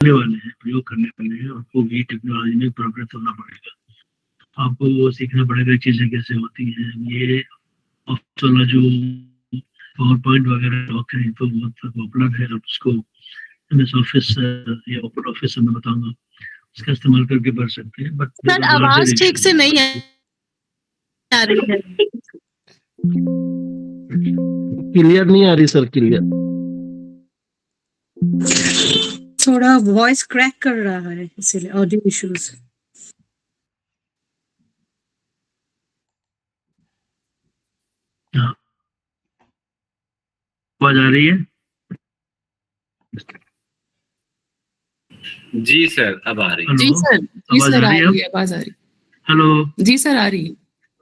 वाले हैं, प्रयोग करने वाले हैं, आपको भी टेक्नोलॉजी में प्रोग्रेस होना पड़ेगा। आपको वो सीखना पड़ेगा चीजें कैसे होती हैं। ये ऑफिस वाला जो पावर पॉइंट वगैरह करें तो बहुत पॉपुलर है, आप उसको एमएस ऑफिस या ओपन ऑफिस मैं बताऊंगा, इसका इस्तेमाल करके पढ़ सकते हैं। बट सर आवाज ठीक से नहीं आ रही है, क्लियर नहीं आ रही सर, क्लियर थोड़ा वॉइस क्रैक कर रहा है, इसीलिए ऑडियो इश्यूज। आवाज आ रही है? जी सर, अब आ रही है। जी सर, जी सर आ रही है, आवाज आ रही है। हेलो, जी सर आ रही है।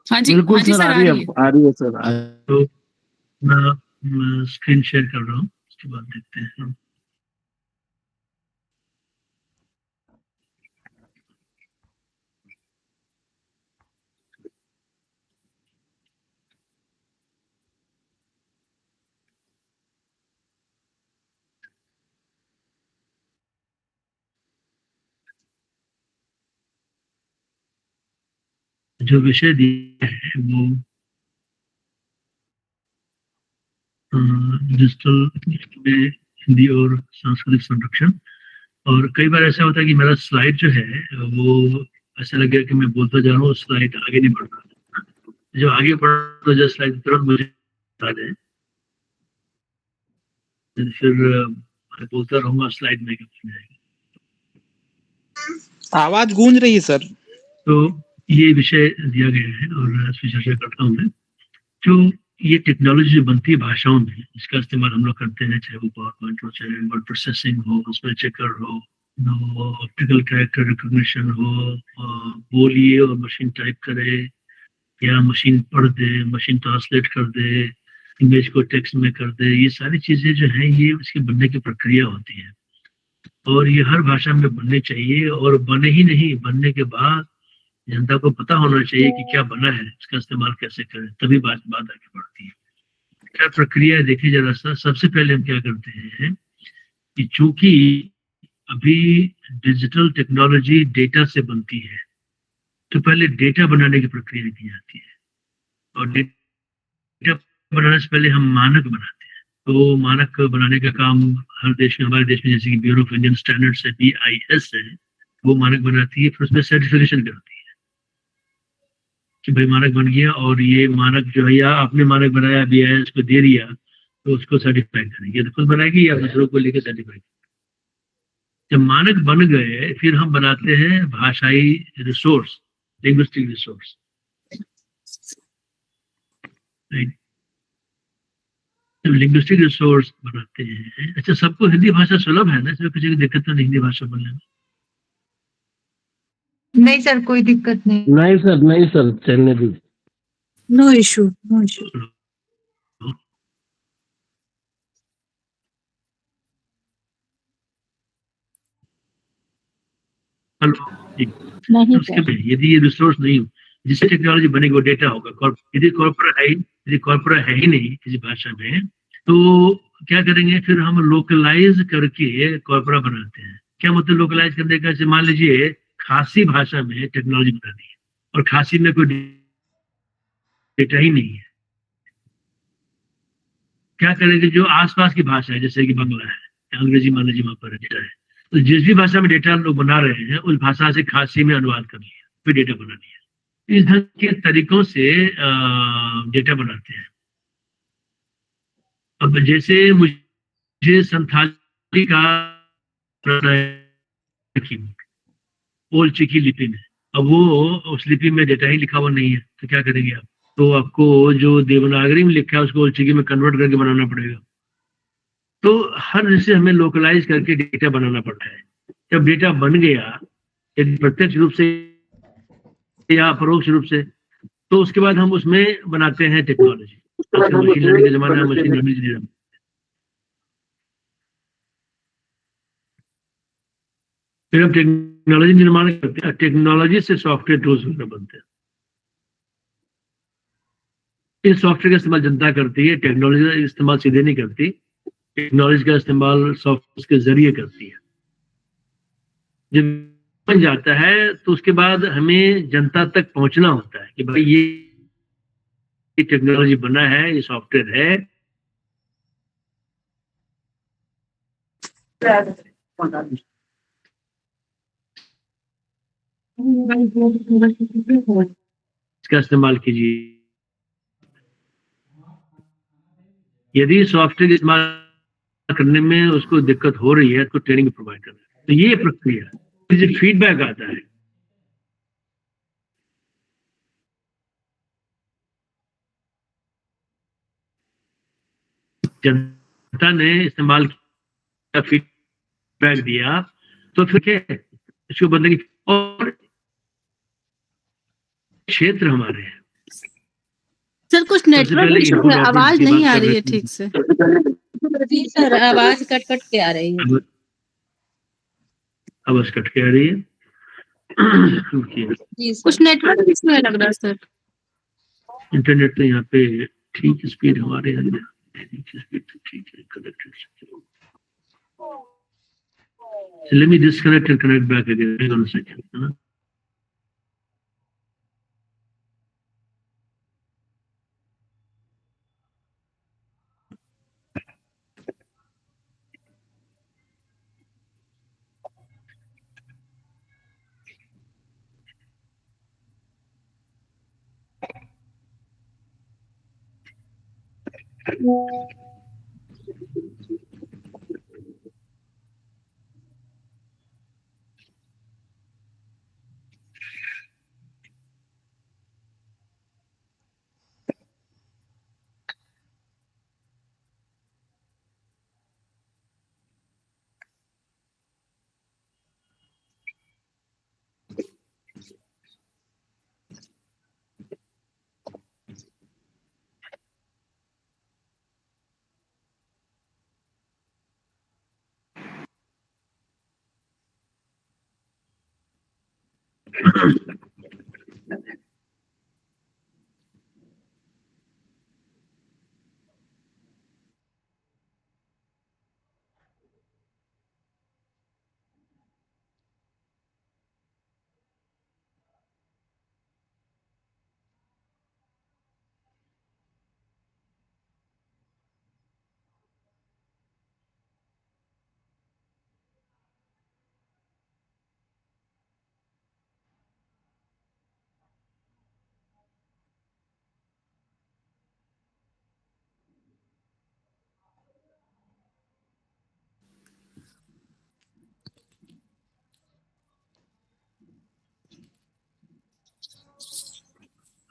हाँ जी, बिल्कुल हाँ जी सर, आ रही है सर। तो मैं स्क्रीन शेयर कर रहा हूँ, उसके बाद देखते हैं। जो विषय दिया है वो डिजिटल में हिंदी और सांस्कृतिक संरक्षण। और कई बार ऐसा होता है कि मेरा स्लाइड जो है वो ऐसा लगेगा कि मैं बोलता जा रहा हूँ, स्लाइड आगे नहीं बढ़ रहा। जो आगे बढ़ तो जो स्लाइड तुरंत मुझे बता दें, फिर मैं बोलता रहूंगा, स्लाइड में कब जाएगी। आवाज गूंज रही है सर। तो ये विषय दिया गया है और इस पर चर्चा करता हूँ मैं। जो ये टेक्नोलॉजी जो बनती है भाषाओं में, इसका इस्तेमाल हम लोग करते हैं, चाहे वो पावर पॉइंट हो, चाहे वर्ड प्रोसेसिंग हो, उसमें चेकर हो, ऑप्टिकल कैरेक्टर रिकॉग्निशन हो, बोलिए और मशीन टाइप करे, या मशीन पढ़ दे, मशीन ट्रांसलेट कर दे, इमेज को टेक्स्ट में कर दे। ये सारी चीजें जो हैं ये इसके बनने की प्रक्रिया होती है और ये हर भाषा में बनने चाहिए। और बने ही नहीं, बनने के बाद जनता को पता होना चाहिए कि क्या बना है, इसका इस्तेमाल कैसे करें, तभी बात आगे बढ़ती है। क्या प्रक्रिया है देखिए जरा सा। सबसे पहले हम क्या करते हैं कि चूंकि अभी डिजिटल टेक्नोलॉजी डेटा से बनती है, तो पहले डेटा बनाने की प्रक्रिया की जाती है और डेटा बनाने से पहले हम मानक बनाते हैं। तो मानक बनाने का काम हर देश में, हमारे देश में जैसे कि ब्यूरो ऑफ इंडियन स्टैंडर्ड्स है, BIS है, वो मानक बनाती है, फिर उसमें सर्टिफिकेशन करती है कि भाई मानक बन गया। और ये मानक जो है, या आपने मानक बनाया, BIS को दे दिया, तो उसको सर्टिफाई करेंगे, तो खुद बनाएगी या दूसरों को लेकर सर्टिफाई। जब मानक बन गए फिर हम बनाते हैं भाषाई रिसोर्स, लिंग्विस्टिक रिसोर्स, राइट। जब लिंग्विस्टिक रिसोर्स बनाते हैं, अच्छा सबको हिंदी भाषा सुलभ है ना, इसमें किसी की दिक्कत तो नहीं हिंदी भाषा बोलने में? नहीं सर, कोई दिक्कत नहीं। नहीं सर, चलने दीजिए। No issue, no issue. Hello, उसके में यदि ये रिसोर्स नहीं हो, जिससे टेक्नोलॉजी बनेगी वो डेटा होगा। यदि कॉर्पोरा है ही नहीं किसी भाषा में, तो क्या करेंगे फिर हम लोकलाइज करके कॉर्पोरा बनाते हैं। क्या मतलब लोकलाइज करने का? मान लीजिए खासी भाषा में टेक्नोलॉजी बनानी है और खासी में कोई डेटा ही नहीं है, क्या करेंगे? जो आसपास की भाषा है, जैसे कि बांग्ला है, अंग्रेजी मान लीजिए वहां पर डेटा है, तो जिस भी भाषा में डेटा लोग बना रहे हैं उस भाषा से खासी में अनुवाद कर लिया, फिर डेटा बना लिया। इस ढंग के तरीकों से डेटा बनाते हैं। अब जैसे मुझे संथाली का ओल चिकी लिपि में, अब वो उस लिपि में डेटा ही लिखा हुआ नहीं है, तो क्या करेंगे आप? तो आपको जो देवनागरी में लिखा है उसको ओल चिकी में कन्वर्ट करके बनाना पड़ेगा। तो हर जैसे हमें लोकलाइज करके डेटा बनाना पड़ता है। जब डेटा बन गया, यदि प्रत्यक्ष रूप से या परोक्ष रूप से, तो उसके बाद हम उसमें बनाते हैं टेक्नोलॉजी। मशीन लर्निंग का जमाना है, मशीन लर्निंग फिर हम टेक्नोलॉजी निर्माण करते हैं। टेक्नोलॉजी से सॉफ्टवेयर टूल्स बनते हैं। इस सॉफ्टवेयर का इस्तेमाल जनता करती है, टेक्नोलॉजी का इस्तेमाल सीधे नहीं करती। टेक्नोलॉजी का इस्तेमाल सॉफ्टवेयर के जरिए करती है। जब बन जाता है तो उसके बाद हमें जनता तक पहुंचना होता है कि भाई ये टेक्नोलॉजी बना है, ये सॉफ्टवेयर है। इसका इस्तेमाल कीजिए। यदि सॉफ्टवेयर इस्तेमाल करने में उसको दिक्कत हो रही है तो ट्रेनिंग प्रोवाइड करना है। तो ये प्रक्रिया है, जो फीडबैक आता है, जनता ने इस्तेमाल किया, फीडबैक दिया, तो फिर क्या है, इसको बदलने की। और क्षेत्र हमारे हैं, सर कुछ सबसे नेटवर्क पहले इशू इनपुट है, आउटपुट आवाज की नहीं बात आ कर रही रहे है थे। ठीक से। जी सर, आवाज कट कट के आ रही है। आवाज कट के आ रही है। रुकिए, जी सर। कुछ नेटवर्क इशू है लग रहा है सर। इंटरनेट तो यहाँ पे ठीक स्पीड हमारे यहाँ, स्पीड तो ठीक है, connected. Let me disconnect and connect back again. Hang on a second. है ना?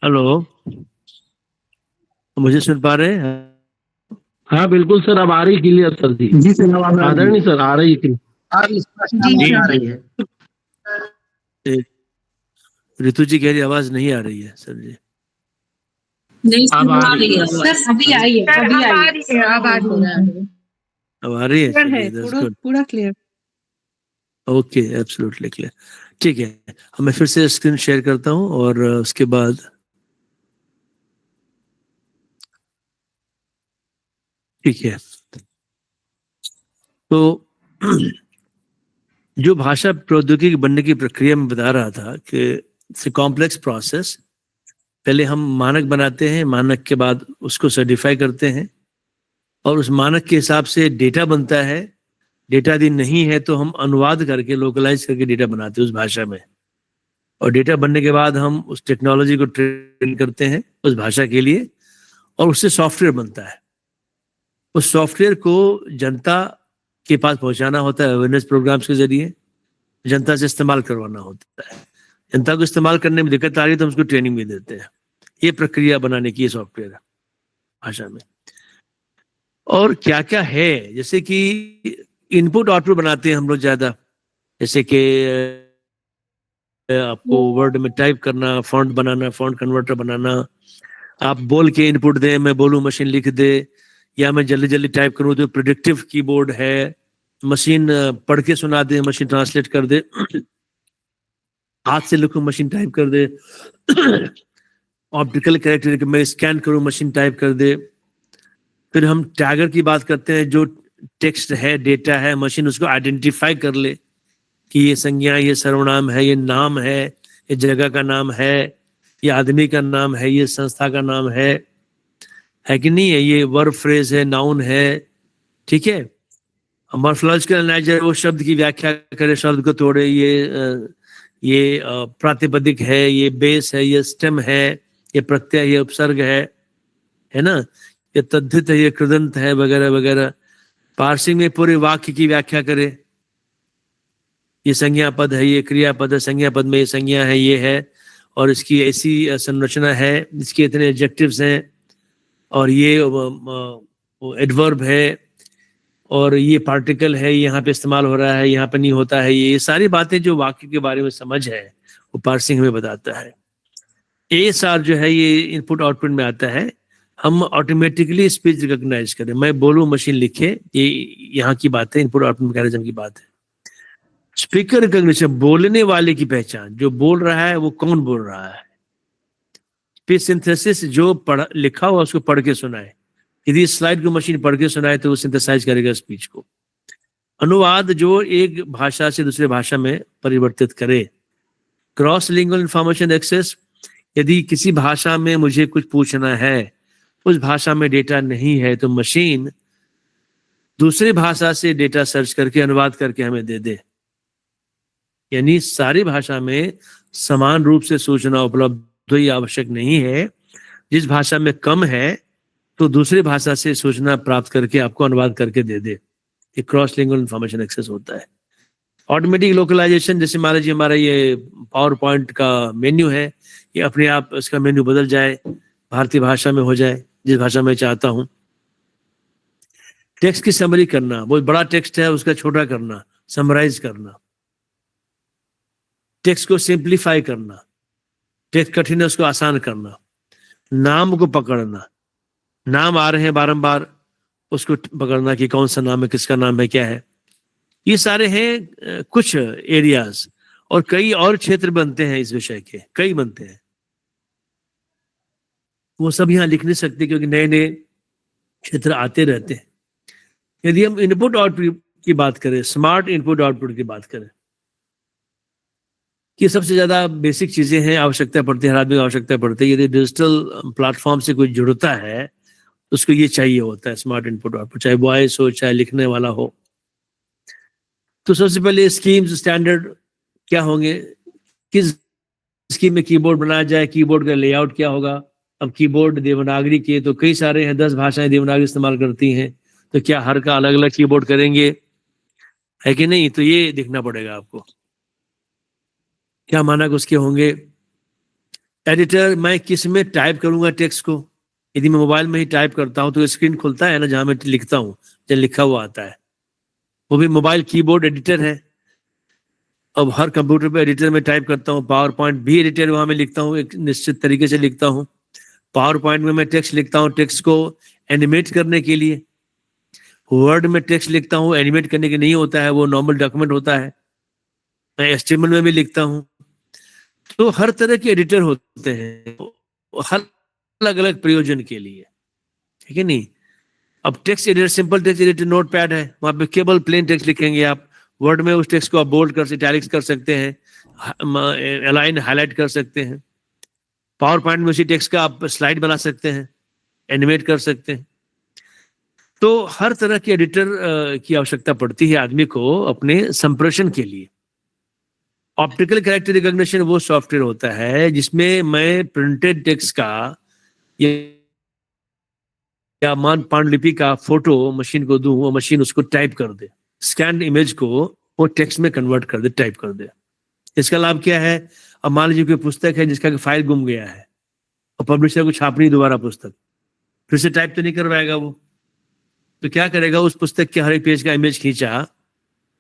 हेलो, मुझे सुन पा रहे हैं? हाँ बिल्कुल सर, अब आ रही क्लियर सर जी। जी सर, आवाज आ रही आदरणीय सर, आ रही है। जी आ सर। रही है। ऋतु जी कह रही आवाज नहीं आ रही है सर जी। नहीं अब आ रही है। सर, अभी आई है, सर, अभी अब आ आई रही है, अब आ रही है। अब आ रही है? क्लियर है, चलिए, that's पूरा good. पूरा क्लियर। Okay, absolutely clear. ठीक है, अब मैं फिर से स्क्रीन शेयर करता हूँ और उसके बाद ठीक है। तो जो भाषा प्रौद्योगिकी बनने की प्रक्रिया में बता रहा था कि इट्स कॉम्प्लेक्स प्रोसेस। पहले हम मानक बनाते हैं, मानक के बाद उसको सर्टिफाई करते हैं और उस मानक के हिसाब से डेटा बनता है। डेटा यदि नहीं है तो हम अनुवाद करके, लोकलाइज करके डेटा बनाते हैं उस भाषा में। और डेटा बनने के बाद हम उस टेक्नोलॉजी को ट्रेन करते हैं उस भाषा के लिए और उससे सॉफ्टवेयर बनता है। उस सॉफ्टवेयर को जनता के पास पहुंचाना होता है अवेयरनेस प्रोग्राम्स के जरिए, जनता से इस्तेमाल करवाना होता है। जनता को इस्तेमाल करने में दिक्कत आ रही है तो हम उसको ट्रेनिंग भी देते हैं। ये प्रक्रिया बनाने की सॉफ्टवेयर भाषा में। और क्या क्या है, जैसे कि इनपुट आउटपुट बनाते हैं हम लोग ज्यादा, जैसे कि आपको वर्ड में टाइप करना, फॉन्ट बनाना, फॉन्ट कन्वर्टर बनाना। आप बोल के इनपुट दें, मैं बोलूं मशीन लिख दे, या मैं जल्दी जल्दी टाइप करूं तो प्रिडिक्टिव कीबोर्ड है, मशीन पढ़ के सुना दे, मशीन ट्रांसलेट कर दे, हाथ से लिखूं मशीन टाइप कर दे, ऑप्टिकल कैरेक्टर मैं स्कैन करूं मशीन टाइप कर दे। फिर हम टैगर की बात करते हैं, जो टेक्स्ट है, डेटा है, मशीन उसको आइडेंटिफाई कर ले कि ये संज्ञा, ये सर्वनाम है, ये नाम है, ये जगह का नाम है, ये आदमी का नाम है, ये संस्था का नाम है कि नहीं है, ये वर्ब फ्रेज है, नाउन है, ठीक है। मॉर्फोलॉजिकल एनालाइजर वो शब्द की व्याख्या करे, शब्द को तोड़े, ये प्रातिपदिक है, ये बेस है, ये स्टेम है, ये प्रत्यय, ये उपसर्ग है ना, ये तद्धित है, ये कृदंत है, वगैरह वगैरह। पार्सिंग में पूरे वाक्य की व्याख्या करे, ये संज्ञा पद है, ये क्रियापद है, संज्ञा पद में ये संज्ञा है, ये है, और इसकी ऐसी संरचना है, इसके इतने एडजेक्टिव्स हैं, और ये एडवर्ब है, और ये पार्टिकल है, यहाँ पे इस्तेमाल हो रहा है, यहाँ पे नहीं होता है। ये सारी बातें जो वाक्य के बारे में समझ है वो पार्सिंग हमें बताता है। ASR जो है ये इनपुट आउटपुट में आता है। हम ऑटोमेटिकली स्पीच रिकॉग्नाइज करें, मैं बोलूं मशीन लिखे, ये यहाँ की बात है, इनपुट आउटपुट मैकेनिज्म की बात है। स्पीकर रिकॉग्निशन, बोलने वाले की पहचान, जो बोल रहा है वो कौन बोल रहा है। स्पीच सिंथेसिस, जो लिखा हुआ उसको पढ़ के सुनाए, यदि स्लाइड को मशीन पढ़ के सुनाए तो वो सिंथेसाइज करेगा स्पीच को। अनुवाद, जो एक भाषा से दूसरे भाषा में परिवर्तित करे। क्रॉस लिंगुअल इंफॉर्मेशन एक्सेस, यदि किसी भाषा में मुझे कुछ पूछना है, उस भाषा में डेटा नहीं है, तो मशीन दूसरी भाषा से डेटा सर्च करके अनुवाद करके हमें दे दे। यानी सारी भाषा में समान रूप से सूचना उपलब्ध हो, ये आवश्यक नहीं है। जिस भाषा में कम है तो दूसरी भाषा से सूचना प्राप्त करके आपको अनुवाद करके दे दे। ये क्रॉस लिंगुअल इंफॉर्मेशन एक्सेस होता है। ऑटोमेटिक लोकलाइजेशन, जैसे मान लीजिए हमारा ये पावर पॉइंट का मेन्यू है, ये अपने आप इसका मेन्यू बदल जाए, भारतीय भाषा में हो जाए, जिस भाषा में चाहता हूं। टेक्स्ट की समरी करना, बहुत बड़ा टेक्स्ट है उसका छोटा करना, समराइज करना। टेक्स्ट को सिंप्लीफाई करना, टेक्स्ट कठिन है उसको आसान करना। नाम को पकड़ना, नाम आ रहे हैं बारंबार, उसको पकड़ना कि कौन सा नाम है, किसका नाम है, क्या है। ये सारे हैं कुछ एरियाज, और कई और क्षेत्र बनते हैं इस विषय के, कई बनते हैं। वो सब यहाँ लिख नहीं सकते क्योंकि नए नए क्षेत्र आते रहते हैं। यदि हम इनपुट आउटपुट की बात करें, स्मार्ट इनपुट आउटपुट की बात करें, कि सबसे ज्यादा बेसिक चीजें हैं, आवश्यकता पड़ती है, हर आदमी को आवश्यकता पड़ती है। यदि डिजिटल प्लेटफॉर्म से कोई जुड़ता है उसको ये चाहिए होता है, स्मार्ट इनपुट आउटपुट, चाहे वॉइस हो चाहे लिखने वाला हो। तो सबसे पहले स्कीम्स, स्टैंडर्ड क्या होंगे, किस स्कीम में कीबोर्ड बनाया जाए, कीबोर्ड का लेआउट क्या होगा। अब कीबोर्ड देवनागरी के तो कई सारे हैं, 10 भाषाएं देवनागरी इस्तेमाल करती हैं, तो क्या हर का अलग अलग कीबोर्ड करेंगे, है कि नहीं। तो ये देखना पड़ेगा आपको, क्या मानक उसके होंगे। एडिटर, मैं किस में टाइप करूंगा टेक्स्ट को। यदि मैं मोबाइल में ही टाइप करता हूं तो स्क्रीन खुलता है ना, जहां मैं लिखता हूं, जब लिखा हुआ आता है, वो भी मोबाइल कीबोर्ड एडिटर है। अब हर कंप्यूटर पे एडिटर में टाइप करता हूं। पावर पॉइंट भी एडिटर, वहां में लिखता हूं, एक निश्चित तरीके से लिखता हूं। पावर पॉइंट में मैं टेक्स्ट लिखता हूं, टेक्स्ट को एनिमेट करने के लिए। वर्ड में टेक्स्ट लिखता हूं, एनिमेट करने के नहीं होता है, वो नॉर्मल डॉक्यूमेंट होता है। मैं HTML में भी लिखता हूं। तो हर तरह के एडिटर होते हैं, हर अलग अलग प्रयोजन के लिए, ठीक है नहीं। अब text editor, simple text editor notepad है, वहां पे केवल प्लेन टेक्स्ट लिखेंगे आप। वर्ड में उस टेक्स्ट को आप बोल्ड कर, इटैलिक्स कर सकते हैं, अलाइन हाईलाइट कर सकते हैं। पावर पॉइंट में उसी टेक्स्ट का आप स्लाइड बना सकते हैं, एनिमेट कर सकते हैं। तो हर तरह के एडिटर की आवश्यकता पड़ती है आदमी को अपने संप्रेषण के लिए। ऑप्टिकल कैरेक्टर रिकॉग्निशन वो सॉफ्टवेयर होता है जिसमें मैं प्रिंटेड टेक्स्ट का या मान पांडुलिपि का फोटो मशीन को दूं, वो मशीन उसको टाइप कर दे, स्कैन इमेज को वो टेक्स्ट में कन्वर्ट कर दे, टाइप कर दे। इसका लाभ क्या है। अब मान लीजिए कोई पुस्तक है जिसका फाइल गुम गया है और पब्लिशर को छापनी दोबारा पुस्तक, फिर से टाइप तो नहीं करवाएगा वो, तो क्या करेगा, उस पुस्तक के हर एक पेज का इमेज खींचा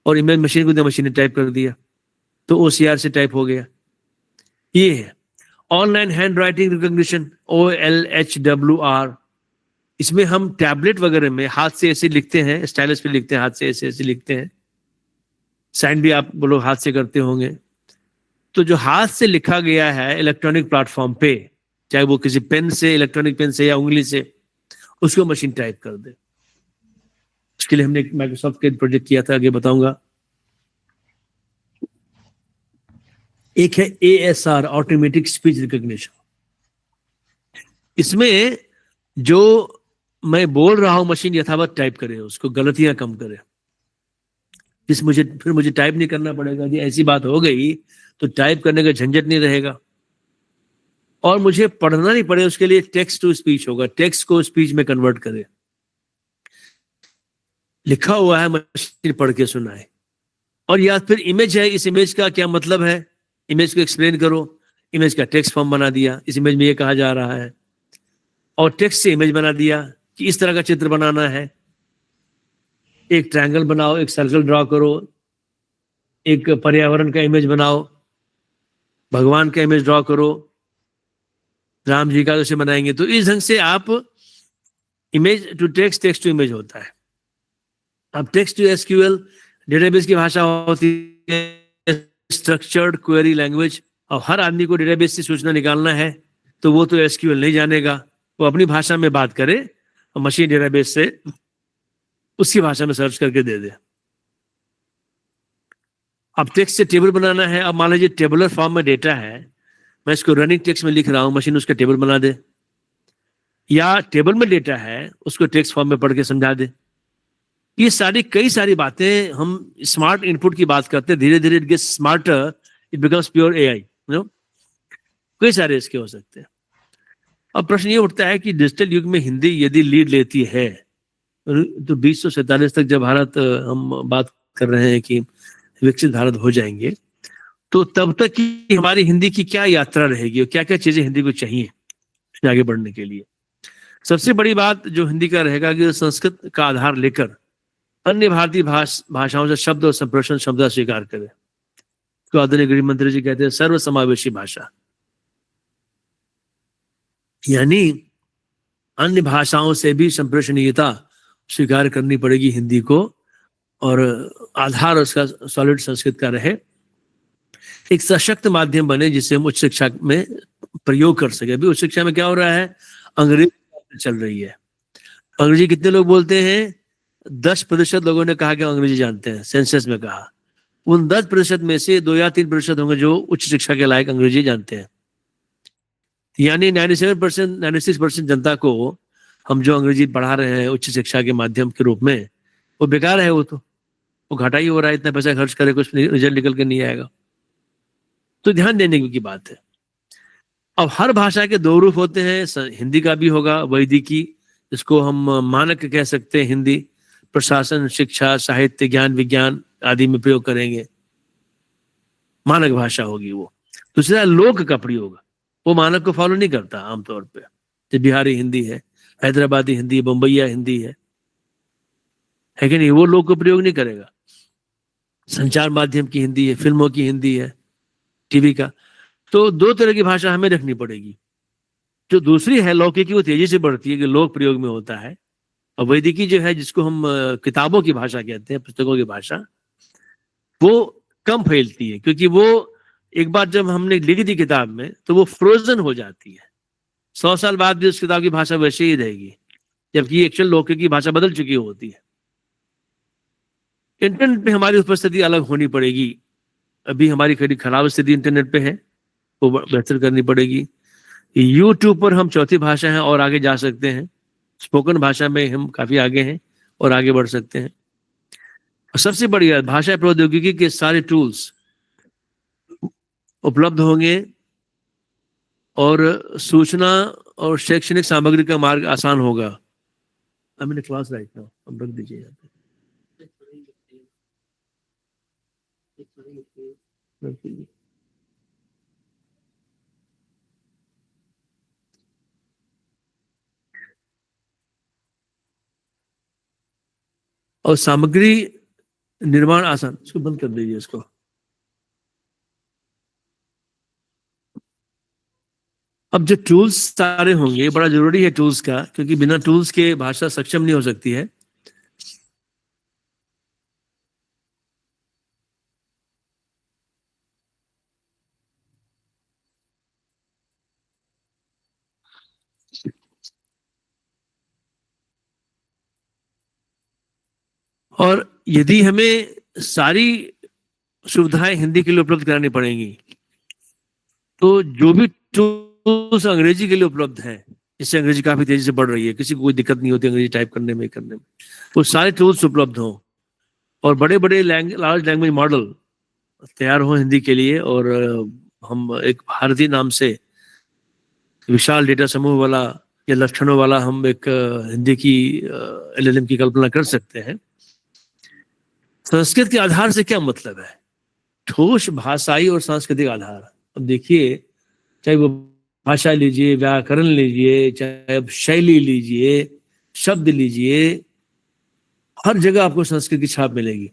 और इमेज मशीन को दे, मशीन ने टाइप कर दिया, तो OCR से टाइप हो गया। ये है online hand writing recognition, OLHWR। इसमें हम टैबलेट वगैरह में हाथ से ऐसे लिखते हैं, स्टाइलस पे लिखते हैं, हाथ से ऐसे ऐसे लिखते हैं। साइन भी आप बोलो हाथ से करते होंगे। तो जो हाथ से लिखा गया है इलेक्ट्रॉनिक प्लेटफॉर्म पे, चाहे वो किसी पेन से, इलेक्ट्रॉनिक पेन से या उंगली से, उसको मशीन टाइप कर दे। उसके लिए हमने एक माइक्रोसॉफ्ट का प्रोजेक्ट किया था, आगे बताऊंगा। एक है ASR, ऑटोमेटिक स्पीच रिकॉग्निशन। इसमें जो मैं बोल रहा हूं मशीन यथावत टाइप करे, उसको गलतियां कम करे। फिर मुझे टाइप नहीं करना पड़ेगा। यदि ऐसी बात हो गई तो टाइप करने का झंझट नहीं रहेगा, और मुझे पढ़ना नहीं पड़े। उसके लिए टेक्स्ट टू स्पीच होगा, टेक्स्ट को स्पीच में कन्वर्ट करे। लिखा हुआ है, मशीन पढ़ के सुनाए। और या फिर इमेज है, इस इमेज का क्या मतलब है, इमेज को एक्सप्लेन करो। इमेज का टेक्स्ट फॉर्म बना दिया, इस इमेज में ये कहा जा रहा है, और टेक्स्ट से इमेज बना दिया कि इस तरह का चित्र बनाना है। एक ट्रायंगल बनाओ, एक सर्कल ड्रॉ करो, एक पर्यावरण का इमेज बनाओ, भगवान का इमेज ड्रॉ करो, राम जी का जैसे बनाएंगे। तो इस ढंग से आप image to text, text to image होता है। अब टेक्स्ट टू SQL डेटाबेस की भाषा होती है, स्ट्रक्चर्ड क्वेरी लैंग्वेज। और हर आदमी को डेटाबेस से सूचना निकालना है, तो वो तो SQL नहीं जानेगा, वो अपनी भाषा में बात करे और मशीन डेटाबेस से उसकी भाषा में सर्च करके दे दे। अब टेक्स्ट से टेबल बनाना है। अब मान लीजिए टेबुलर फॉर्म में डेटा है, मैं इसको रनिंग टेक्स्ट में लिख रहा हूं, मशीन उसका टेबल बना दे। या टेबल में डेटा है, उसको टेक्स्ट फॉर्म में पढ़ के समझा दे। ये कई सारी बातें, हम स्मार्ट इनपुट की बात करते हैं, धीरे धीरे it gets smarter, it becomes pure AI। कई सारे इसके हो सकते हैं। अब प्रश्न ये उठता है कि डिजिटल युग में हिंदी यदि लीड लेती है, तो 2047 तक जब भारत, हम बात कर रहे हैं कि विकसित भारत हो जाएंगे, तो तब तक की हमारी हिंदी की क्या यात्रा रहेगी और क्या क्या चीजें हिंदी को चाहिए आगे बढ़ने के लिए। सबसे बड़ी बात जो हिंदी का रहेगा कि संस्कृत का आधार लेकर अन्य भारतीय भाषाओं से शब्द और संप्रेषण क्षमता स्वीकार करे। तो आदरणीय गृह मंत्री जी कहते हैं सर्व समावेशी भाषा, यानी अन्य भाषाओं से भी संप्रेषणीयता स्वीकार करनी पड़ेगी हिंदी को, और आधार उसका सॉलिड संस्कृत का रहे। एक सशक्त माध्यम बने जिससे हम उच्च शिक्षा में प्रयोग कर सके। अभी उच्च शिक्षा में क्या हो रहा है, अंग्रेजी चल रही है। अंग्रेजी कितने लोग बोलते हैं? 10% लोगों ने कहा कि अंग्रेजी जानते हैं, सेंसस में कहा। उन 10% में से 2 या 3% होंगे जो उच्च शिक्षा के लायक अंग्रेजी जानते हैं। यानी 97%, 96% जनता को हम जो अंग्रेजी पढ़ा रहे हैं उच्च शिक्षा के माध्यम के रूप में, वो बेकार है। वो घाटा ही हो रहा है। इतना पैसा खर्च करे, कुछ रिजल्ट निकल के नहीं आएगा। तो ध्यान देने की बात है। अब हर भाषा के 2 रूप होते हैं। हिंदी का भी होगा वैदिकी, इसको हम मानक कह सकते हैं। हिंदी प्रशासन, शिक्षा, साहित्य, ज्ञान, विज्ञान आदि में प्रयोग करेंगे, मानक भाषा होगी वो। दूसरा लोक का प्रयोग, वो मानक को फॉलो नहीं करता आमतौर पे। जैसे बिहारी हिंदी है, हैदराबादी हिंदी है, बम्बईया हिंदी है कि नहीं, वो लोक को प्रयोग नहीं करेगा। संचार माध्यम की हिंदी है, फिल्मों की हिंदी है, टीवी का। तो 2 तरह की भाषा हमें रखनी पड़ेगी। जो दूसरी है लौकिकी, वो तेजी से बढ़ती है कि लोक प्रयोग में होता है। और वैदिकी जो है, जिसको हम किताबों की भाषा कहते हैं, पुस्तकों की भाषा, वो कम फैलती है, क्योंकि वो एक बार जब हमने लिख दी किताब में तो वो फ्रोजन हो जाती है। 100 साल बाद भी उस किताब की भाषा वैसे ही रहेगी, जबकि एक्चुअल लौकिक की भाषा बदल चुकी होती है। इंटरनेट पे हमारी उपस्थिति अलग होनी पड़ेगी। अभी हमारी थोड़ी खराब स्थिति इंटरनेट पे है, वो बेहतर करनी पड़ेगी। यूट्यूब पर हम चौथी भाषा हैं और आगे जा सकते हैं। स्पोकन भाषा में हम काफी आगे हैं और आगे बढ़ सकते हैं। और सबसे बड़ी बात, भाषा प्रौद्योगिकी के सारे टूल्स उपलब्ध होंगे और सूचना और शैक्षणिक सामग्री का मार्ग आसान होगा। मैंने क्लास राइट नाउ, अब रख दीजिए यहाँ पे। और सामग्री निर्माण आसान, इसको बंद कर दीजिए इसको। अब जो टूल्स सारे होंगे, बड़ा जरूरी है टूल्स का, क्योंकि बिना टूल्स के भाषा सक्षम नहीं हो सकती है। और यदि हमें सारी सुविधाएं हिंदी के लिए उपलब्ध करानी पड़ेंगी, तो जो भी टूल्स अंग्रेजी के लिए उपलब्ध हैं, जिससे अंग्रेजी काफी तेजी से बढ़ रही है, किसी को कोई दिक्कत नहीं होती अंग्रेजी टाइप करने में, वो सारे टूल्स उपलब्ध हों और बड़े बड़े लार्ज लैंग्वेज मॉडल तैयार हो हिंदी के लिए, और हम एक भारतीय नाम से विशाल डेटा समूह वाला या लक्षणों वाला हम एक हिंदी की एलएलएम की कल्पना कर सकते हैं। संस्कृत के आधार से क्या मतलब है? ठोस भाषाई और सांस्कृतिक आधार। अब देखिए, चाहे वो भाषा लीजिए, व्याकरण लीजिए, चाहे अब शैली लीजिए, शब्द लीजिए, हर जगह आपको संस्कृत की छाप मिलेगी।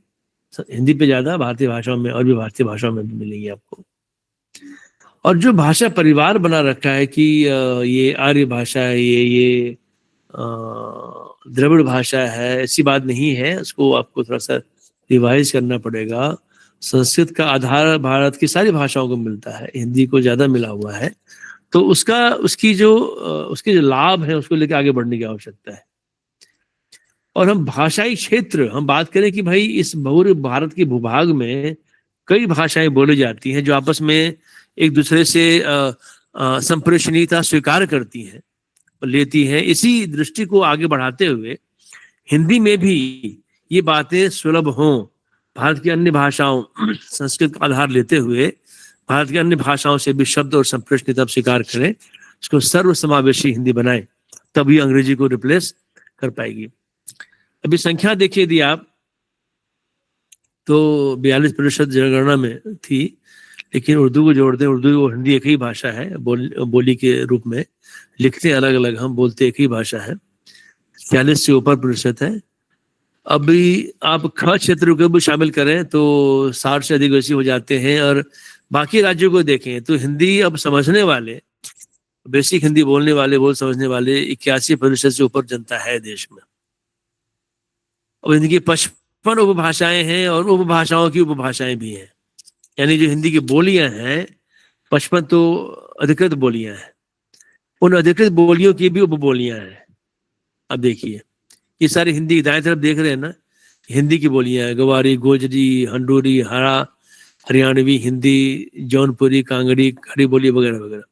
हिंदी पे ज्यादा भारतीय भाषाओं में और भी भारतीय भाषाओं में भी मिलेगी आपको। और जो भाषा परिवार बना रखा है कि ये आर्य भाषा है, ये द्रविड़ भाषा है, ऐसी बात नहीं है। उसको आपको थोड़ा सा रिवाइज करना पड़ेगा। संस्कृत का आधार भारत की सारी भाषाओं को मिलता है, हिंदी को ज्यादा मिला हुआ है। तो उसके जो लाभ है उसको लेकर आगे बढ़ने की आवश्यकता है। और हम भाषाई क्षेत्र, हम बात करें कि भाई इस पूरे भारत के भूभाग में कई भाषाएं बोली जाती हैं जो आपस में एक दूसरे से संप्रेषणीयता स्वीकार करती हैं, लेती हैं। इसी दृष्टि को आगे बढ़ाते हुए हिंदी में भी ये बातें सुलभ हों, भारत की अन्य भाषाओं, संस्कृत का आधार लेते हुए भारत की अन्य भाषाओं से भी शब्द और संप्रेषणीयता स्वीकार करें, इसको सर्वसमावेशी हिंदी बनाएं, तभी अंग्रेजी को रिप्लेस कर पाएगी। अभी संख्या देखिए यदि आप, तो 42% जनगणना में थी, लेकिन उर्दू को जोड़ दें, उर्दू और हिंदी एक ही भाषा है बोली के रूप में, लिखते अलग अलग, हम बोलते एक ही भाषा है। 40 से ऊपर प्रतिशत है। अभी आप ख क्षेत्र को भी शामिल करें तो 60 से अधिक वैसे हो जाते हैं। और बाकी राज्यों को देखें तो हिंदी अब समझने वाले, बेसिक हिंदी बोलने वाले, बोल समझने वाले 81% से ऊपर जनता है देश में। अब हिंदी की 55 उपभाषाएं हैं और उपभाषाओं की उपभाषाएं भी हैं, यानी जो हिंदी की बोलियां हैं 55 तो अधिकृत बोलियां हैं, उन अधिकृत बोलियों की भी उपबोलियां हैं। अब देखिए ये सारी हिंदी दाएं तरफ देख रहे हैं ना, हिंदी की बोलियां हैं, गवारी, गोजरी, हंडूरी, हरियाणवी हिंदी, जौनपुरी, कांगड़ी, खड़ी बोली वगैरह वगैरह।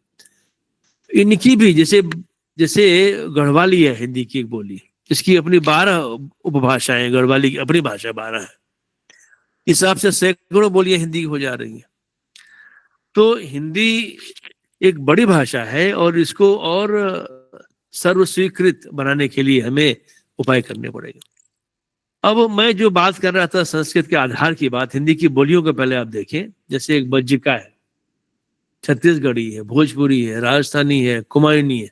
इनकी भी जैसे गढ़वाली है हिंदी की एक बोली, इसकी अपनी 12 उपभाषाएं, गढ़वाली की अपनी भाषा 12 है। इस हिसाब से सैकड़ों बोलियां हिंदी की हो जा रही हैं। तो हिंदी एक बड़ी भाषा है और इसको और सर्वस्वीकृत बनाने के लिए हमें उपाय करने पड़ेंगे। अब मैं जो बात कर रहा था संस्कृत के आधार की बात, हिंदी की बोलियों को पहले आप देखें। जैसे एक बज्जिका है, छत्तीसगढ़ी है, भोजपुरी है, राजस्थानी है, कुमायूनी है।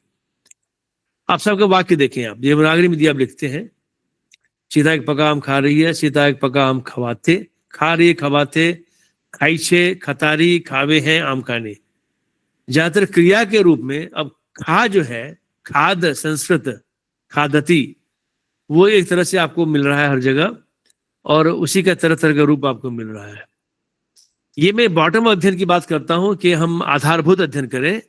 आप सबके वाक्य देखें, आप देवनागरी में दिया आप लिखते हैं, सीता एक पका आम खा रही है, सीता एक पका आम खवाते, खा रही खवाते, खाई छे खतारी, खावे हैं आम खाने। ज्यादातर क्रिया के रूप में अब खा जो है, खाद संस्कृत खादती, वो एक तरह से आपको मिल रहा है हर जगह, और उसी का तरह तरह का रूप आपको मिल रहा है। ये मैं बॉटम अध्ययन की बात करता हूं कि हम आधारभूत अध्ययन करें,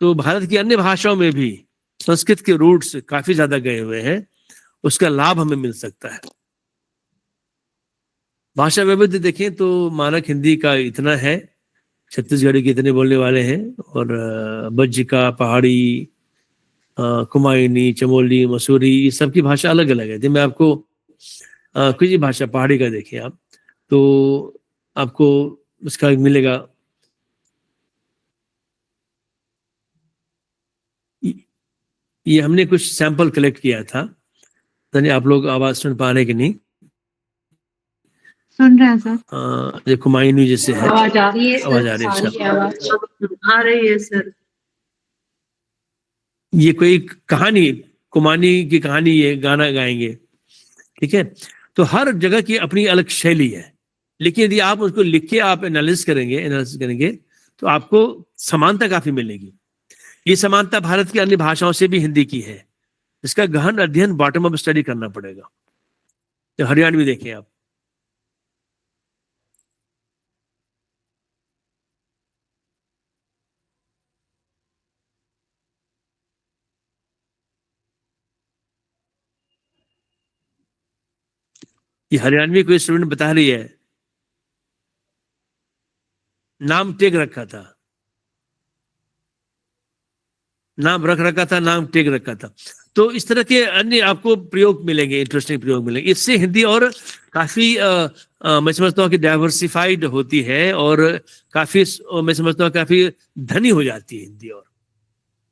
तो भारत की अन्य भाषाओं में भी संस्कृत के रूट्स काफी ज्यादा गए हुए हैं, उसका लाभ हमें मिल सकता है। भाषा वैविध्य देखें तो मानक हिंदी का इतना है, छत्तीसगढ़ी के इतने बोलने वाले हैं, और बज्जिका, पहाड़ी, कुमायूनी, चमोली, मसूरी, ये सब की भाषा अलग अलग है। मैं आपको कुछ भाषा पहाड़ी का देखिए आप, तो आपको उसका मिलेगा। ये हमने कुछ सैंपल कलेक्ट किया था, यानी आप लोग आवाज सुन पा रहे कि नहीं? सुन रहे हैं सर। ये कुमायूनी जैसे है, आवाज आ रही है सर, आवाज आ रही है। सारी अच्छा, आवाज आ रही है सर। ये कोई कहानी, कुमानी की कहानी, ये गाना गाएंगे, ठीक है। तो हर जगह की अपनी अलग शैली है, लेकिन यदि आप उसको लिख के आप एनालिसिस करेंगे तो आपको समानता काफी मिलेगी। ये समानता भारत की अन्य भाषाओं से भी हिंदी की है, इसका गहन अध्ययन बॉटम अप स्टडी करना पड़ेगा। तो हरियाणवी देखें आप, ये हरियाणवी कोई स्टूडेंट बता रही है, नाम टेक रखा था, नाम रख रखा था, नाम टेक रखा था। तो इस तरह के अन्य आपको प्रयोग मिलेंगे, इंटरेस्टिंग प्रयोग मिलेंगे। इससे हिंदी और काफी मैं समझता हूँ कि डाइवर्सिफाइड होती है और काफी मैं समझता हूँ काफी धनी हो जाती है हिंदी। और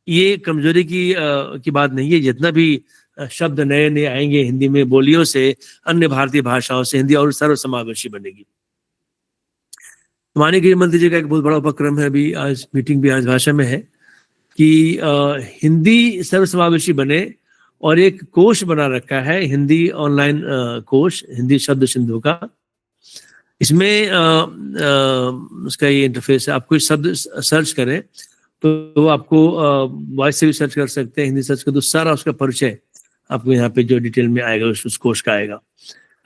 ये कमजोरी की बात नहीं है। जितना भी शब्द नए नए आएंगे हिंदी में बोलियों से, अन्य भारतीय भाषाओं से, हिंदी और सर्वसमावेशी बनेगी। माननीय गृह मंत्री जी का एक बहुत बड़ा उपक्रम है, अभी आज मीटिंग भी आज भाषा में है कि हिंदी सर्वसमावेशी बने, और एक कोश बना रखा है हिंदी ऑनलाइन कोश, हिंदी शब्द सिंधु का। इसमें उसका ये इंटरफेस है, आप कोई शब्द सर्च करें तो आपको वॉइस से भी सर्च कर सकते हैं, हिंदी सर्च कर तो सारा उसका परिचय आपको यहाँ पे जो डिटेल में आएगा उस कोश का आएगा।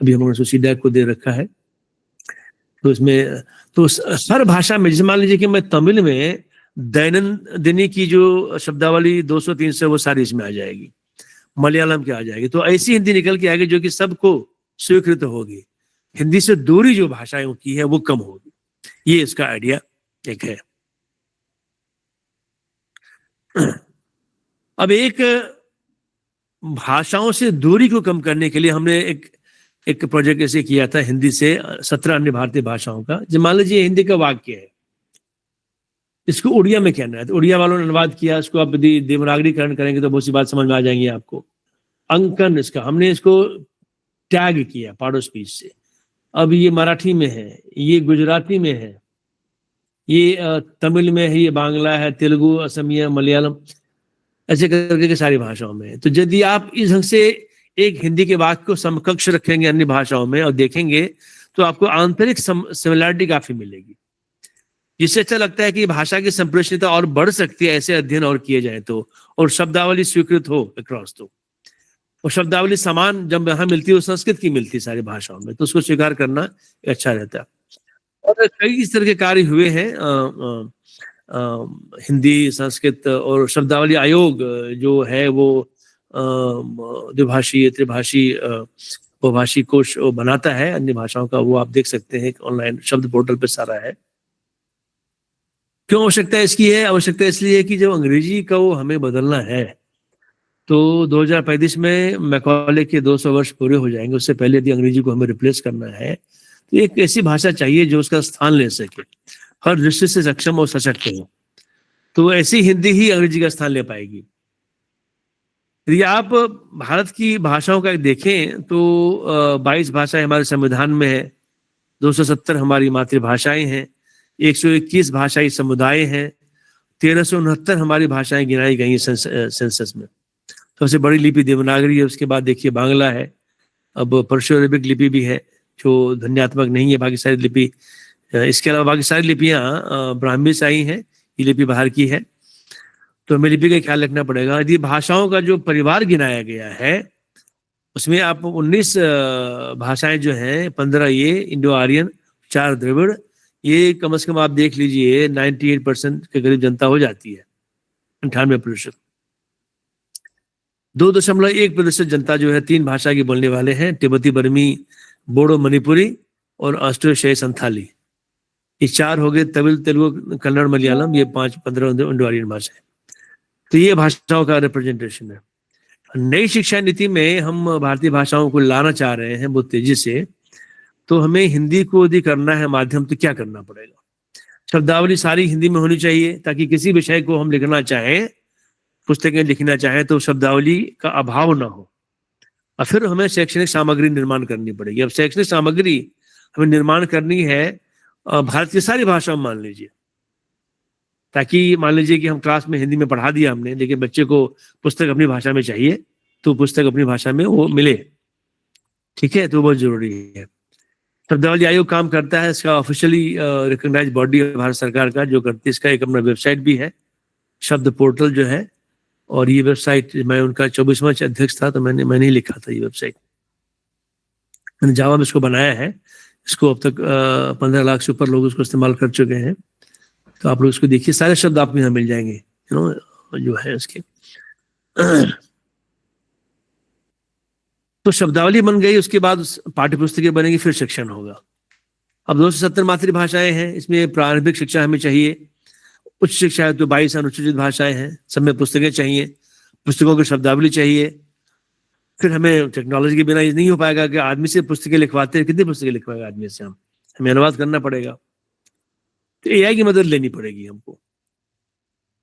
अभी हम उसको सीडैक को दे रखा है। तो इसमें तो हर भाषा में, जैसे मान लीजिए कि मैं तमिल में दैनंदिनी की जो शब्दावली 200-300 वो सारी इसमें आ जाएगी, मलयालम की आ जाएगी। तो ऐसी हिंदी निकल के आएगी जो कि सबको स्वीकृत होगी। हिंदी से दूरी जो भाषाओं की है वो कम होगी। ये इसका आइडिया एक है। अब एक भाषाओं से दूरी को कम करने के लिए हमने एक प्रोजेक्ट ऐसे किया था हिंदी से 17 अन्य भारतीय भाषाओं का। जो मान लीजिए हिंदी का वाक्य है, इसको उड़िया में कहना है, तो उड़िया वालों ने अनुवाद किया, इसको आप यदि देवनागरीकरण करेंगे तो बहुत सी बात समझ में आ जाएंगी आपको। अंकन, इसका हमने इसको टैग किया पार्ट ऑफ स्पीच से। अब ये मराठी में है, ये गुजराती में है, ये तमिल में है, ये बांग्ला है, तेलुगु, असमिया, मलयालम, ऐसे करके सारी भाषाओं में है। तो यदि आप इस ढंग से एक हिंदी के वाक्य को समकक्ष रखेंगे अन्य भाषाओं में और देखेंगे तो आपको आंतरिक सिमिलैरिटी काफी मिलेगी, जिससे अच्छा लगता है कि भाषा की संप्रेषणीयता और बढ़ सकती है ऐसे अध्ययन और किए जाए तो, और शब्दावली स्वीकृत हो अक्रॉस। तो और शब्दावली समान जब यहाँ मिलती है वो संस्कृत की मिलती है सारी भाषाओं में, तो उसको स्वीकार करना अच्छा रहता है। और कई इस तरह के कार्य हुए हैं। हिंदी, संस्कृत और शब्दावली आयोग जो है वो द्विभाषी, त्रिभाषी, बहुभाषी कोश बनाता है अन्य भाषाओं का। वो आप देख सकते हैं ऑनलाइन शब्द पोर्टल पे सारा है। क्यों आवश्यकता इसकी है? आवश्यकता इसलिए है कि जब अंग्रेजी का वो हमें बदलना है तो 2035 में मैकॉले के 200 वर्ष पूरे हो जाएंगे। उससे पहले यदि अंग्रेजी को हमें रिप्लेस करना है तो एक ऐसी भाषा चाहिए जो उसका स्थान ले सके, हर दृष्टि से सक्षम और सशक्त हो। तो ऐसी हिंदी ही अंग्रेजी का स्थान ले पाएगी। यदि आप भारत की भाषाओं का देखें तो 22 भाषाएं हमारे संविधान में है, 270 हमारी मातृभाषाएं हैं, 121 भाषाई समुदाय हैं, 1369 हमारी भाषाएं गिनाई गई हैं सेंसस में। सबसे बड़ी लिपि देवनागरी है, उसके बाद देखिए बांग्ला है, अब पर्शियो अरेबिक लिपि भी है जो ध्वन्यात्मक नहीं है। बाकी सारी लिपि, इसके अलावा बाकी सारी लिपियां ब्राह्मी से आई हैं, ये लिपि बाहर की है। तो हमें लिपि का ख्याल रखना पड़ेगा। यदि भाषाओं का जो परिवार गिनाया गया है उसमें आप 19 भाषाएं जो हैं, 15 ये इंडो आर्यन, 4 द्रविड़, ये कम से कम आप देख लीजिए 98% के करीब जनता हो जाती है, 98%। 2.1% जनता जो है 3 भाषा की बोलने वाले हैं, तिब्बती, बर्मी, बोडो, मणिपुरी और ऑस्ट्रोएशियाई संथाली। ये 4 हो गए, तमिल, तेलुगु, कन्नड़, मलयालम, ये 5-15 इंडो आर्यन भाषा है। तो ये भाषाओं का रिप्रेजेंटेशन है। नई शिक्षा नीति में हम भारतीय भाषाओं को लाना चाह रहे हैं बहुत तेजी से। तो हमें हिंदी को यदि करना है माध्यम तो क्या करना पड़ेगा? शब्दावली सारी हिंदी में होनी चाहिए ताकि किसी विषय को हम लिखना चाहें, पुस्तकें लिखना चाहें तो शब्दावली का अभाव ना हो। और फिर हमें शैक्षणिक सामग्री निर्माण करनी पड़ेगी। अब शैक्षणिक सामग्री हमें निर्माण करनी है भारत की सारी भाषाओं में, मान लीजिए, ताकि मान लीजिए कि हम क्लास में हिंदी में पढ़ा दिया हमने, लेकिन बच्चे को पुस्तक अपनी भाषा में चाहिए तो पुस्तक अपनी भाषा में वो मिले। ठीक है, तो बहुत जरूरी है। शब्दावली आयोग काम करता है, इसका ऑफिशियली रिकॉग्नाइज्ड बॉडी है भारत सरकार का जो करती है। इसका एक अपना वेबसाइट भी है, शब्द पोर्टल जो है। और ये वेबसाइट, मैं उनका 24वां अध्यक्ष था तो मैंने ही लिखा था ये वेबसाइट। मैंने जावा में इसको बनाया है। इसको अब तक 15 लाख से ऊपर लोग उसको इस्तेमाल कर चुके हैं। तो आप लोग इसको देखिए, सारे शब्द आपको यहाँ मिल जाएंगे, यू नो, जो है इसके। तो शब्दावली बन गई, उसके बाद पाठ्य पुस्तकें बनेगी, फिर शिक्षण होगा। अब 270 मातृभाषाएं हैं, इसमें प्रारंभिक शिक्षा हमें चाहिए। उच्च शिक्षा है तो 22 अनुसूचित भाषाएं हैं, सब में पुस्तकें चाहिए, पुस्तकों की शब्दावली चाहिए। फिर हमें टेक्नोलॉजी के बिना ये नहीं हो पाएगा कि आदमी से पुस्तकें लिखवाते हैं, कितनी पुस्तकें लिखवाएगा आदमी से, हमें अनुवाद करना पड़ेगा। तो एआई की मदद लेनी पड़ेगी हमको।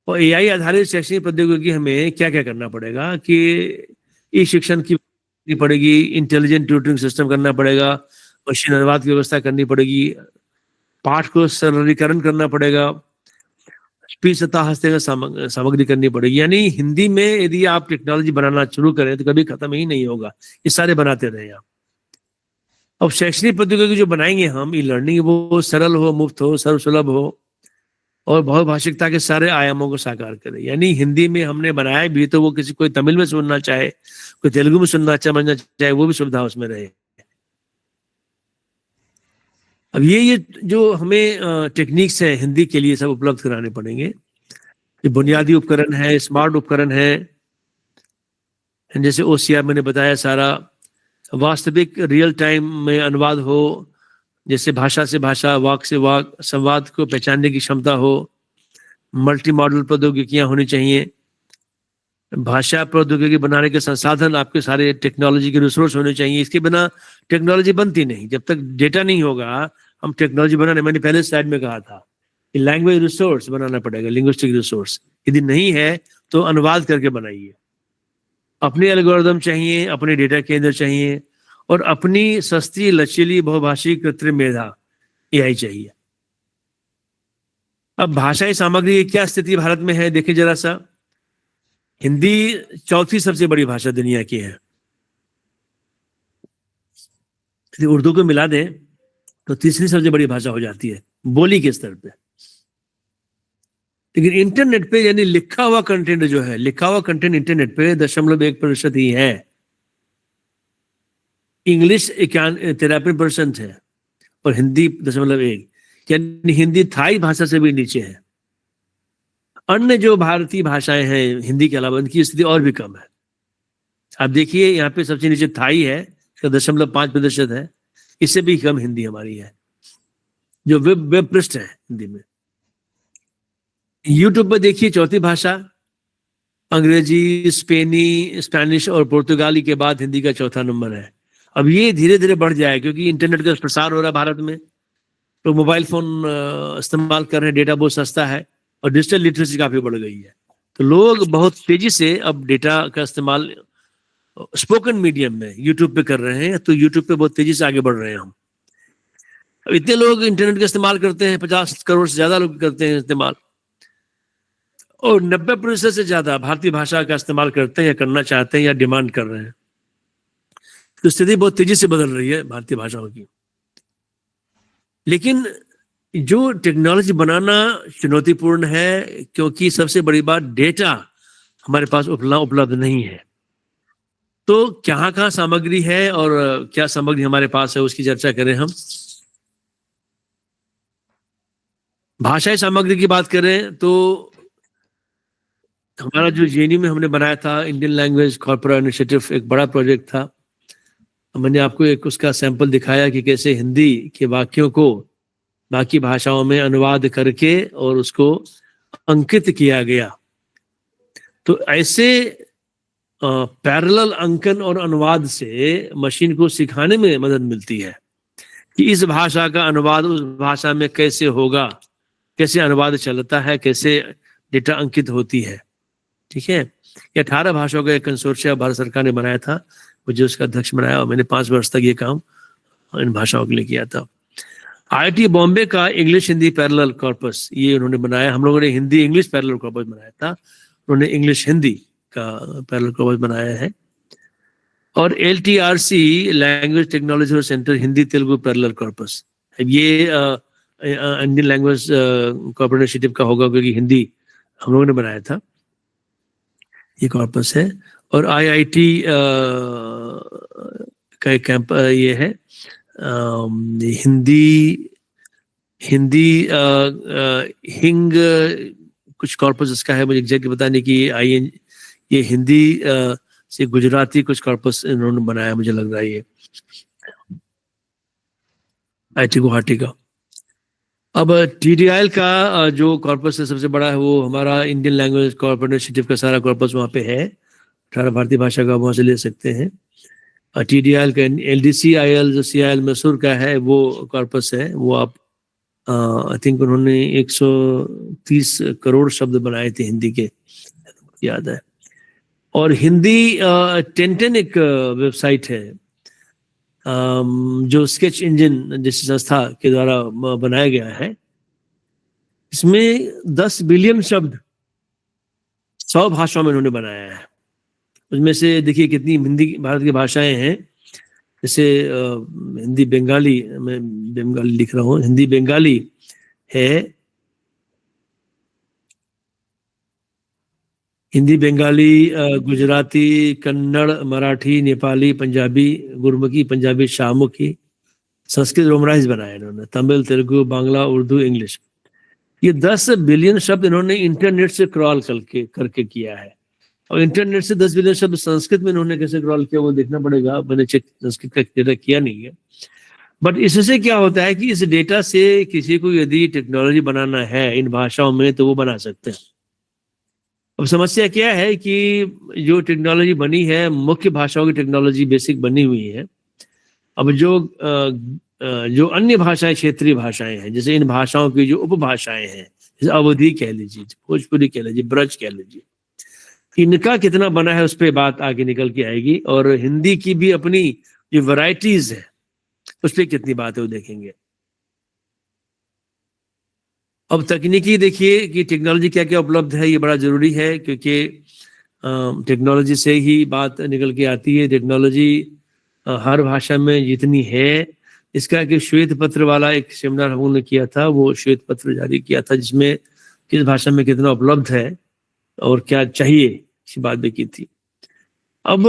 और एआई आधारित शैक्षणिक प्रौद्योगिकी हमें क्या क्या करना पड़ेगा कि ई शिक्षण की पड़ेगी, इंटेलिजेंट ट्यूटरिंग सिस्टम करना पड़ेगा, मशीन अनुवाद की व्यवस्था करनी पड़ेगी, पाठ को सरलीकरण करना पड़ेगा, स्पीच तथा हस्तक्षेप सामग्री करनी पड़ेगी। यानी हिंदी में यदि आप टेक्नोलॉजी बनाना शुरू करें तो कभी खत्म ही नहीं होगा, ये सारे बनाते रहे आप। अब शैक्षणिक प्रौद्योगिकी जो बनाएंगे हम, ई लर्निंग, वो सरल हो, मुफ्त हो, सर्वसुलभ हो और बहुभाषिकता के सारे आयामों को साकार करे। यानी हिंदी में हमने बनाया भी तो वो किसी कोई तमिल में सुनना चाहे, कोई तेलुगु में सुनना समझना चाहे, वो भी सुविधा उसमें रहे। अब ये जो हमें टेक्निक्स है हिंदी के लिए सब उपलब्ध कराने पड़ेंगे। ये बुनियादी उपकरण है, स्मार्ट उपकरण है, जैसे OCR मैंने बताया सारा, वास्तविक रियल टाइम में अनुवाद हो, जैसे भाषा से भाषा, वाक से वाक, संवाद को पहचानने की क्षमता हो, मल्टी मॉडल प्रौद्योगिकियां होनी चाहिए, भाषा प्रौद्योगिकी बनाने के संसाधन आपके सारे टेक्नोलॉजी के रिसोर्स होने चाहिए। इसके बिना टेक्नोलॉजी बनती नहीं। जब तक डेटा नहीं होगा हम टेक्नोलॉजी बनाने, मैंने पहले स्लाइड में कहा था कि लैंग्वेज रिसोर्स बनाना पड़ेगा, लिंग्विस्टिक रिसोर्स। यदि नहीं है तो अनुवाद करके बनाइए। अपने एल्गोरिदम चाहिए, अपने डेटा केंद्र चाहिए और अपनी सस्ती लचीली बहुभाषी कृत्रिम मेधा AI चाहिए। अब भाषाई सामग्री की क्या स्थिति भारत में है देखिए जरा सा। हिंदी चौथी सबसे बड़ी भाषा दुनिया की है। यदि उर्दू को मिला दें तो तीसरी सबसे बड़ी भाषा हो जाती है बोली के स्तर पे। लेकिन इंटरनेट पे यानी लिखा हुआ कंटेंट जो है, लिखा हुआ कंटेंट इंटरनेट पे 0.1% ही है। इंग्लिश 93% है और हिंदी 0.1, यानी हिंदी थाई भाषा से भी नीचे है। अन्य जो भारतीय भाषाएं हैं हिंदी के अलावा, उनकी स्थिति और भी कम है। आप देखिए यहाँ पे सबसे नीचे थाई है, इसका 0.5% है, इससे भी कम हिंदी हमारी है जो वेब पृष्ठ है हिंदी में। यूट्यूब पर देखिए चौथी भाषा, अंग्रेजी, स्पेनिश और पुर्तगाली के बाद हिंदी का चौथा नंबर है। अब ये धीरे धीरे बढ़ जाए क्योंकि इंटरनेट का प्रसार हो रहा है भारत में, तो मोबाइल फोन इस्तेमाल कर रहे हैं, डेटा बहुत सस्ता है और डिजिटल लिटरेसी काफी बढ़ गई है। तो लोग बहुत तेजी से अब डेटा का इस्तेमाल स्पोकन मीडियम में यूट्यूब पे कर रहे हैं। तो यूट्यूब पे बहुत तेजी से आगे बढ़ रहे हैं हम। अब इतने लोग इंटरनेट का इस्तेमाल करते हैं, 50 करोड़ से ज्यादा लोग करते हैं इस्तेमाल, और 90% से ज्यादा भारतीय भाषा का इस्तेमाल करते हैं या करना चाहते हैं या डिमांड कर रहे हैं। तो स्थिति बहुत तेजी से बदल रही है भारतीय भाषाओं की। लेकिन जो टेक्नोलॉजी बनाना चुनौतीपूर्ण है क्योंकि सबसे बड़ी बात डेटा हमारे पास उपलब्ध नहीं है। तो कहाँ सामग्री है और क्या सामग्री हमारे पास है उसकी चर्चा करें हम। भाषाई सामग्री की बात करें तो हमारा जो JNU में हमने बनाया था इंडियन लैंग्वेज कॉर्पोरेट इनिशिएटिव, एक बड़ा प्रोजेक्ट था। मैंने आपको एक उसका सैंपल दिखाया कि कैसे हिंदी के वाक्यों को बाकी भाषाओं में अनुवाद करके और उसको अंकित किया गया। तो ऐसे पैरेलल अंकन और अनुवाद से मशीन को सिखाने में मदद मिलती है कि इस भाषा का अनुवाद उस भाषा में कैसे होगा, कैसे अनुवाद चलता है, कैसे डेटा अंकित होती है। ठीक है, ये 18 भाषाओं का एक कंसोर्शियम भारत सरकार ने बनाया था, मुझे उसका अध्यक्ष बनाया और मैंने 5 वर्ष तक ये काम इन भाषाओं के लिए किया था। IIT बॉम्बे का इंग्लिश हिंदी पैरेलल कॉर्पस ये उन्होंने बनाया। हम लोगों ने हिंदी इंग्लिश पैरेलल कॉर्पस बनाया था, उन्होंने इंग्लिश हिंदी का पैरेलल कॉर्पस बनाया है। और LTRC language technology centre Hindi Telugu parallel corpus, ये इंडियन लैंग्वेज कॉर्पोरेट इनिशिएटिव का होगा क्योंकि हिंदी हम लोगों ने बनाया था, ये कॉर्पस है। और IIT का एक कैंप ये है हिंदी हिंग कुछ कॉर्पस इसका है, मुझे एग्जैक्ट बताने की। ये हिंदी से गुजराती कुछ कॉर्पस इन्होंने बनाया, मुझे लग रहा है ये IIT गुवाहाटी का। अब TDIL का जो कॉर्पस है सबसे बड़ा है वो हमारा इंडियन लैंग्वेज कॉर्पोरेट इनिशिएटिव का सारा कॉर्पस वहाँ पे है। 18 भारतीय भाषा का वहाँ से ले सकते हैं। TDIL का LDCIL जो CIL मैसूर का है वो कॉर्पस है, वो आप आई थिंक उन्होंने 130 करोड़ शब्द बनाए थे हिंदी के, याद है। और हिंदी 1010 एक वेबसाइट है जो स्केच इंजन जैसी संस्था के द्वारा बनाया गया है। इसमें 10 बिलियन शब्द 100 भाषाओं में उन्होंने बनाया है। उसमें से देखिए कितनी हिंदी भारत की भाषाएं हैं, जैसे हिंदी बंगाली, मैं बंगाली लिख रहा हूँ, हिंदी बंगाली है, हिंदी बंगाली, गुजराती, कन्नड़, मराठी, नेपाली, पंजाबी, गुरमुखी, पंजाबी, शाहमुखी, संस्कृत रोमराइज बनाया इन्होंने, तमिल, तेलुगु, बांग्ला, उर्दू, इंग्लिश। ये 10 बिलियन शब्द इन्होंने इंटरनेट से क्रॉल करके किया है। और इंटरनेट से 10 बिलियन शब्द संस्कृत में इन्होंने कैसे क्रॉल किया वो देखना पड़ेगा, मैंने चेक संस्कृत का डेटा किया नहीं है। बट इससे क्या होता है कि इस डेटा से किसी को यदि टेक्नोलॉजी बनाना है इन भाषाओं में तो वो बना सकते हैं। अब समस्या क्या है कि जो टेक्नोलॉजी बनी है मुख्य भाषाओं की टेक्नोलॉजी बेसिक बनी हुई है। अब जो अन्य भाषाएं, क्षेत्रीय भाषाएं हैं, जैसे इन भाषाओं की जो उपभाषाएं हैं, जैसे अवधी कह लीजिए, भोजपुरी कह लीजिए, ब्रज कह लीजिए, इनका कितना बना है उस पर बात आगे निकल के आएगी। और हिंदी की भी अपनी जो वैरायटीज है उस पर कितनी बात है वो देखेंगे। अब तकनीकी देखिए कि टेक्नोलॉजी क्या क्या उपलब्ध है, ये बड़ा जरूरी है, क्योंकि टेक्नोलॉजी से ही बात निकल के आती है। टेक्नोलॉजी हर भाषा में जितनी है, इसका कि श्वेत पत्र वाला एक सेमिनार हम लोगों ने किया था, वो श्वेत पत्र जारी किया था जिसमें किस भाषा में कितना उपलब्ध है और क्या चाहिए, इसी बात भी की थी। अब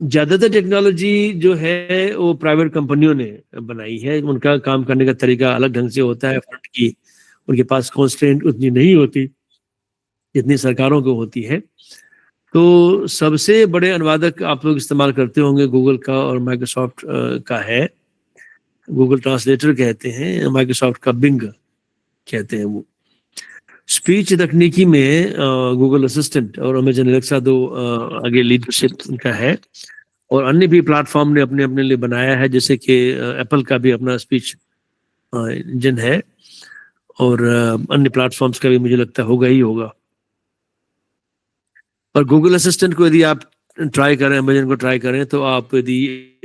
ज्यादातर टेक्नोलॉजी जो है वो प्राइवेट कंपनियों ने बनाई है, उनका काम करने का तरीका अलग ढंग से होता है। फंड की उनके पास कॉन्स्टेंट उतनी नहीं होती जितनी सरकारों को होती है। तो सबसे बड़े अनुवादक आप लोग इस्तेमाल करते होंगे गूगल का और माइक्रोसॉफ्ट का है। गूगल ट्रांसलेटर कहते हैं, माइक्रोसॉफ्ट का बिंग कहते हैं। वो स्पीच तकनीकी में गूगल असिस्टेंट और अमेजन एलेक्सा दो आगे लीडरशिप उनका है। और अन्य भी प्लेटफॉर्म ने अपने अपने लिए बनाया है, जैसे कि एप्पल का भी अपना स्पीच इंजन है और अन्य प्लेटफॉर्म्स का भी मुझे लगता होगा ही होगा। और गूगल असिस्टेंट को यदि आप ट्राई करें, अमेजन को ट्राई करें, तो आप यदि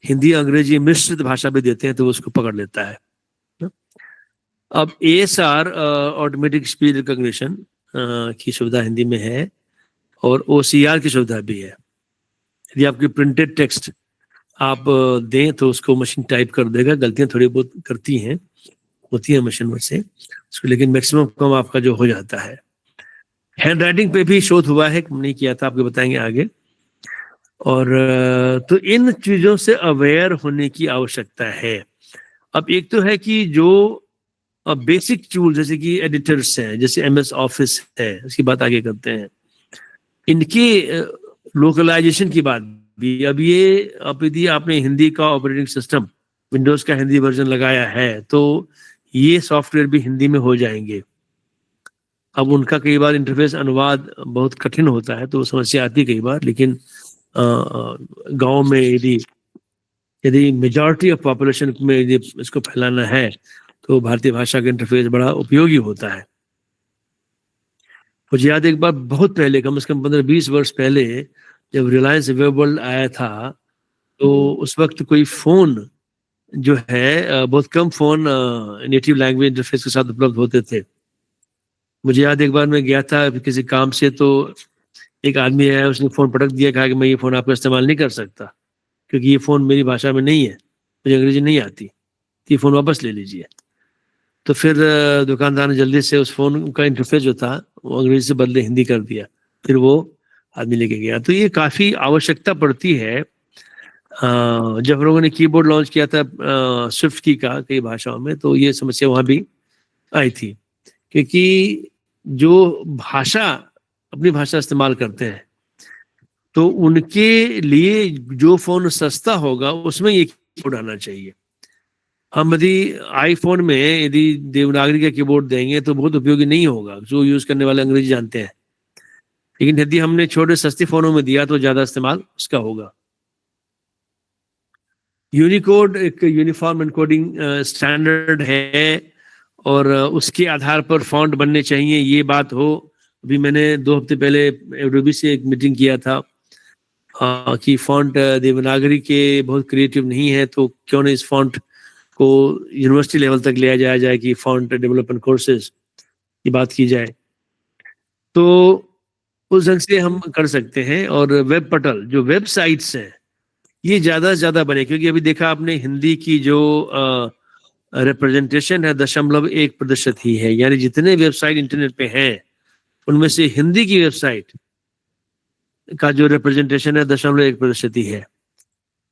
हिंदी अंग्रेजी मिश्रित भाषा भी देते हैं तो उसको पकड़ लेता है। अब ASR ऑटोमेटिक स्पीच रिकॉग्निशन की सुविधा हिंदी में है और OCR की सुविधा भी है। यदि आपकी प्रिंटेड टेक्स्ट आप दें तो उसको मशीन टाइप कर देगा। गलतियां थोड़ी बहुत करती हैं, होती है मशीन में से उसको, लेकिन मैक्सिमम कम आपका जो हो जाता है। हैंड राइटिंग पे भी शोध हुआ है, नहीं किया था, आपको बताएंगे आगे। और तो इन चीजों से अवेयर होने की आवश्यकता है। अब एक तो है कि जो बेसिक टूल जैसे कि एडिटर्स हैं, जैसे MS ऑफिस है, उसकी बात आगे करते हैं। इनकी लोकलाइजेशन की बात भी, अब ये अब यदि आपने हिंदी का ऑपरेटिंग सिस्टम विंडोज का हिंदी वर्जन लगाया है तो ये सॉफ्टवेयर भी हिंदी में हो जाएंगे। अब उनका कई बार इंटरफेस अनुवाद बहुत कठिन होता है तो समस्या आती है कई बार, लेकिन गांव में यदि मेजॉरिटी ऑफ पॉपुलेशन में यदि इसको फैलाना है तो भारतीय भाषा का इंटरफेस बड़ा उपयोगी होता है। मुझे याद एक बार बहुत पहले, कम से कम 15-20 वर्ष पहले, जब रिलायंस वेब वर्ल्ड आया था तो उस वक्त कोई फोन जो है, बहुत कम फोन नेटिव लैंग्वेज इंटरफेस के साथ उपलब्ध होते थे। मुझे याद एक बार मैं गया था किसी काम से, तो एक आदमी आया, उसने फोन पटक दिया, कहा कि मैं ये फोन आपका इस्तेमाल नहीं कर सकता क्योंकि ये फोन मेरी भाषा में नहीं है, मुझे अंग्रेजी नहीं आती, ये फोन वापस ले लीजिए। तो फिर दुकानदार ने जल्दी से उस फोन का इंटरफेस जो था वो अंग्रेजी से बदले हिंदी कर दिया, फिर वो आदमी लेके गया। तो ये काफी आवश्यकता पड़ती है। जब हम लोगों ने कीबोर्ड लॉन्च किया था स्विफ्ट की का कई भाषाओं में, तो ये समस्या वहां भी आई थी, क्योंकि जो भाषा अपनी भाषा इस्तेमाल करते हैं तो उनके लिए जो फोन सस्ता होगा उसमें ये कीबोर्ड आना चाहिए। हम यदि आईफोन में यदि देवनागरी का कीबोर्ड देंगे तो बहुत उपयोगी नहीं होगा, जो यूज करने वाले अंग्रेजी जानते हैं। लेकिन यदि हमने छोटे सस्ते फोनों में दिया तो ज्यादा इस्तेमाल उसका होगा। यूनिकोड एक यूनिफॉर्म एनकोडिंग स्टैंडर्ड है और उसके आधार पर फॉन्ट बनने चाहिए, ये बात हो। अभी मैंने 2 हफ्ते पहले एडोबी से एक मीटिंग किया था कि फॉन्ट देवनागरी के बहुत क्रिएटिव नहीं है, तो क्यों नहीं इस फॉन्ट को यूनिवर्सिटी लेवल तक लिया जाया जाए कि फॉन्ट डेवलपमेंट कोर्सेज की बात की जाए, तो उस ढंग से हम कर सकते हैं। और वेब पोर्टल जो वेबसाइट्स हैं ये ज्यादा से ज्यादा बने, क्योंकि अभी देखा आपने हिंदी की जो रिप्रेजेंटेशन है 0.1% ही है, यानी जितने वेबसाइट इंटरनेट पे हैं उनमें से हिंदी की वेबसाइट का जो रिप्रेजेंटेशन है 0.1% ही है,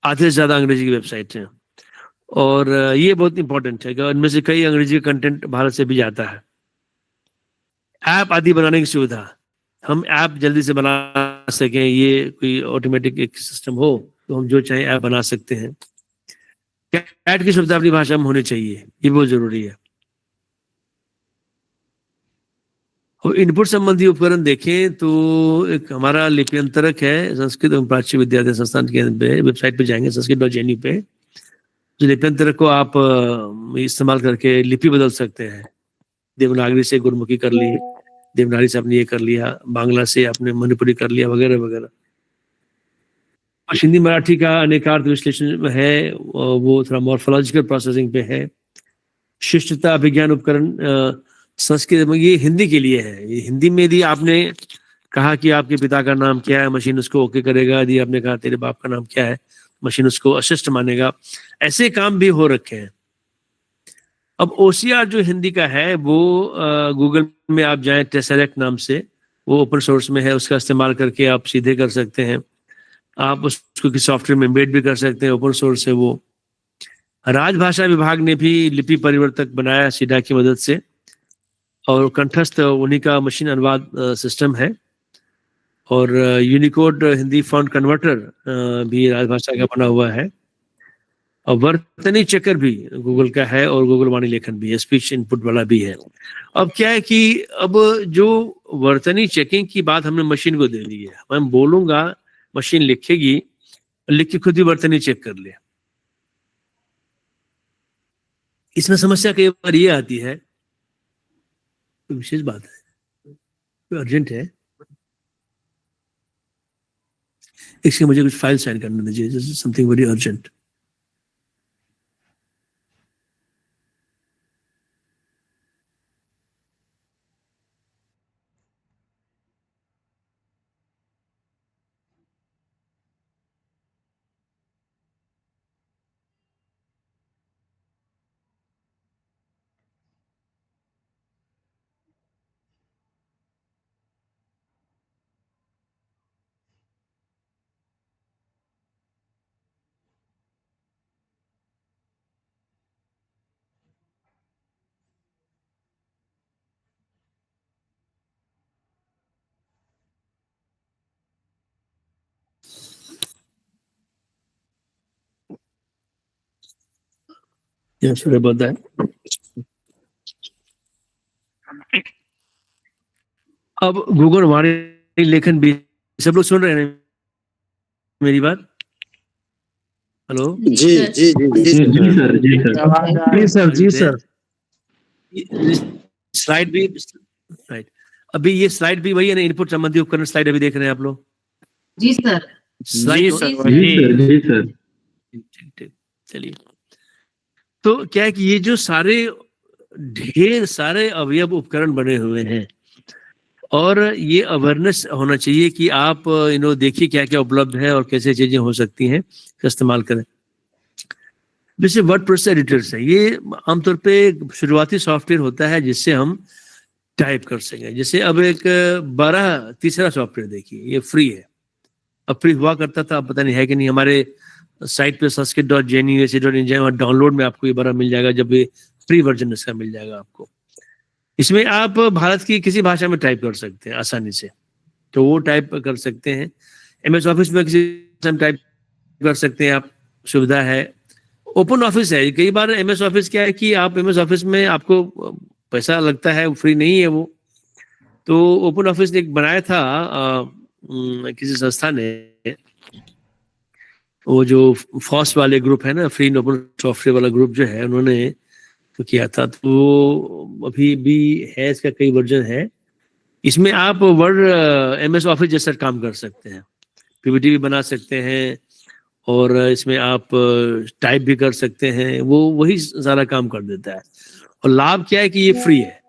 आधे से ज्यादा अंग्रेजी की वेबसाइट है। और ये बहुत इंपॉर्टेंट है कि इनमें से कई अंग्रेजी कंटेंट भारत से भी जाता है। ऐप आदि बनाने की सुविधा, हम ऐप जल्दी से बना सकें, ये कोई ऑटोमेटिक एक सिस्टम हो तो हम जो चाहें ऐप बना सकते हैं। कैट की सुविधा अपनी भाषा में होनी चाहिए, ये बहुत जरूरी है। और इनपुट संबंधी उपकरण देखें तो एक हमारा लिप्यंतरक है, संस्कृत एवं प्राच्य विद्यार्थी संस्थान के वेबसाइट पे जाएंगे sanskrit.jnu पे, जो लिप्यंतरक को आप इस्तेमाल करके लिपि बदल सकते हैं। देवनागरी से गुरमुखी कर ली, देवनागरी से आपने ये कर लिया, बांग्ला से आपने मणिपुरी कर लिया, वगैरह वगैरह। हिंदी मराठी का अनेकार्थ विश्लेषण है, वो थोड़ा मॉर्फोलॉजिकल प्रोसेसिंग पे है। शिष्टता अभिज्ञान उपकरण संस्कृत में, ये हिंदी के लिए है। ये हिंदी में यदि आपने कहा कि आपके पिता का नाम क्या है, मशीन उसको ओके करेगा। यदि आपने कहा तेरे बाप का नाम क्या है, मशीन उसको असिस्ट मानेगा। ऐसे काम भी हो रखे हैं। अब OCR जो हिंदी का है वो गूगल में आप जाएं, टेसरेक्ट नाम से, वो ओपन सोर्स में है, उसका इस्तेमाल करके आप सीधे कर सकते हैं। आप उसको किसी सॉफ्टवेयर में एम्बेड भी कर सकते हैं, ओपन सोर्स है वो। राजभाषा विभाग ने भी लिपि परिवर्तक बनाया सीडा की मदद से, और कंठस्थ उन्हीं का मशीन अनुवाद सिस्टम है। और यूनिकोड हिंदी फॉन्ट कन्वर्टर भी राजभाषा का बना हुआ है। और वर्तनी चेकर भी गूगल का है, और गूगल वाणी लेखन भी है, स्पीच इनपुट वाला भी है। अब क्या है कि अब जो वर्तनी चेकिंग की बात हमने मशीन को दे दी है, मैं बोलूंगा मशीन लिखेगी, लिख के खुद ही वर्तनी चेक कर ले। इसमें समस्या कई बार ये आती है, तो विशेष बात है, अर्जेंट है, इसलिए मुझे कुछ फाइल साइन करने दीजिए, something very urgent. Yeah, sorry about that. अब गूगल वाणी लेखन भी, सब लोग सुन रहे हैं मेरी बात? हेलो जी जी जी जी सर, जी सर, जी सर। स्लाइड भी, राइट, अभी ये स्लाइड भी वही है ना, इनपुट संबंधी उपकरण स्लाइड अभी देख रहे हैं आप लोग? जी सर। स्लाइड, जी सर। ठीक, चलिए। तो क्या है कि ये जो सारे ढेर सारे अवयव उपकरण बने हुए हैं, और ये अवेयरनेस होना चाहिए कि आप देखिए क्या क्या उपलब्ध है और कैसे चीजें हो सकती हैं, इस्तेमाल करें। जैसे वर्ड प्रोसेस एडिटर्स है, ये आमतौर पे शुरुआती सॉफ्टवेयर होता है जिससे हम टाइप कर सकें। जैसे अब एक 12 तीसरा सॉफ्टवेयर देखिए, ये फ्री है, अब फ्री हुआ करता था, अब पता नहीं है कि नहीं। हमारे साइट पे sanskrit.jnu.ac.in और डाउनलोड में आपको ये बड़ा मिल जाएगा, जब ये फ्री वर्जन इसका मिल जाएगा आपको। इसमें आप भारत की किसी भाषा में टाइप कर सकते हैं आसानी से, तो वो टाइप कर सकते हैं। MS ऑफिस में किसी टाइप कर सकते हैं आप, सुविधा है। ओपन ऑफिस है। कई बार एमएस ऑफिस क्या है कि आप एमएस ऑफिस में आपको पैसा लगता है, फ्री नहीं है वो। तो ओपन ऑफिस ने एक बनाया था किसी संस्था ने, वो जो फॉस वाले ग्रुप है ना, फ्री एंड ओपन सॉफ्टवेयर वाला ग्रुप जो है, उन्होंने तो किया था। तो अभी भी है, इसका कई वर्जन है। इसमें आप वर्ड एमएस ऑफिस जैसा काम कर सकते हैं, पीपीटी भी बना सकते हैं, और इसमें आप टाइप भी कर सकते हैं। वो वही सारा काम कर देता है। और लाभ क्या है कि ये फ्री है।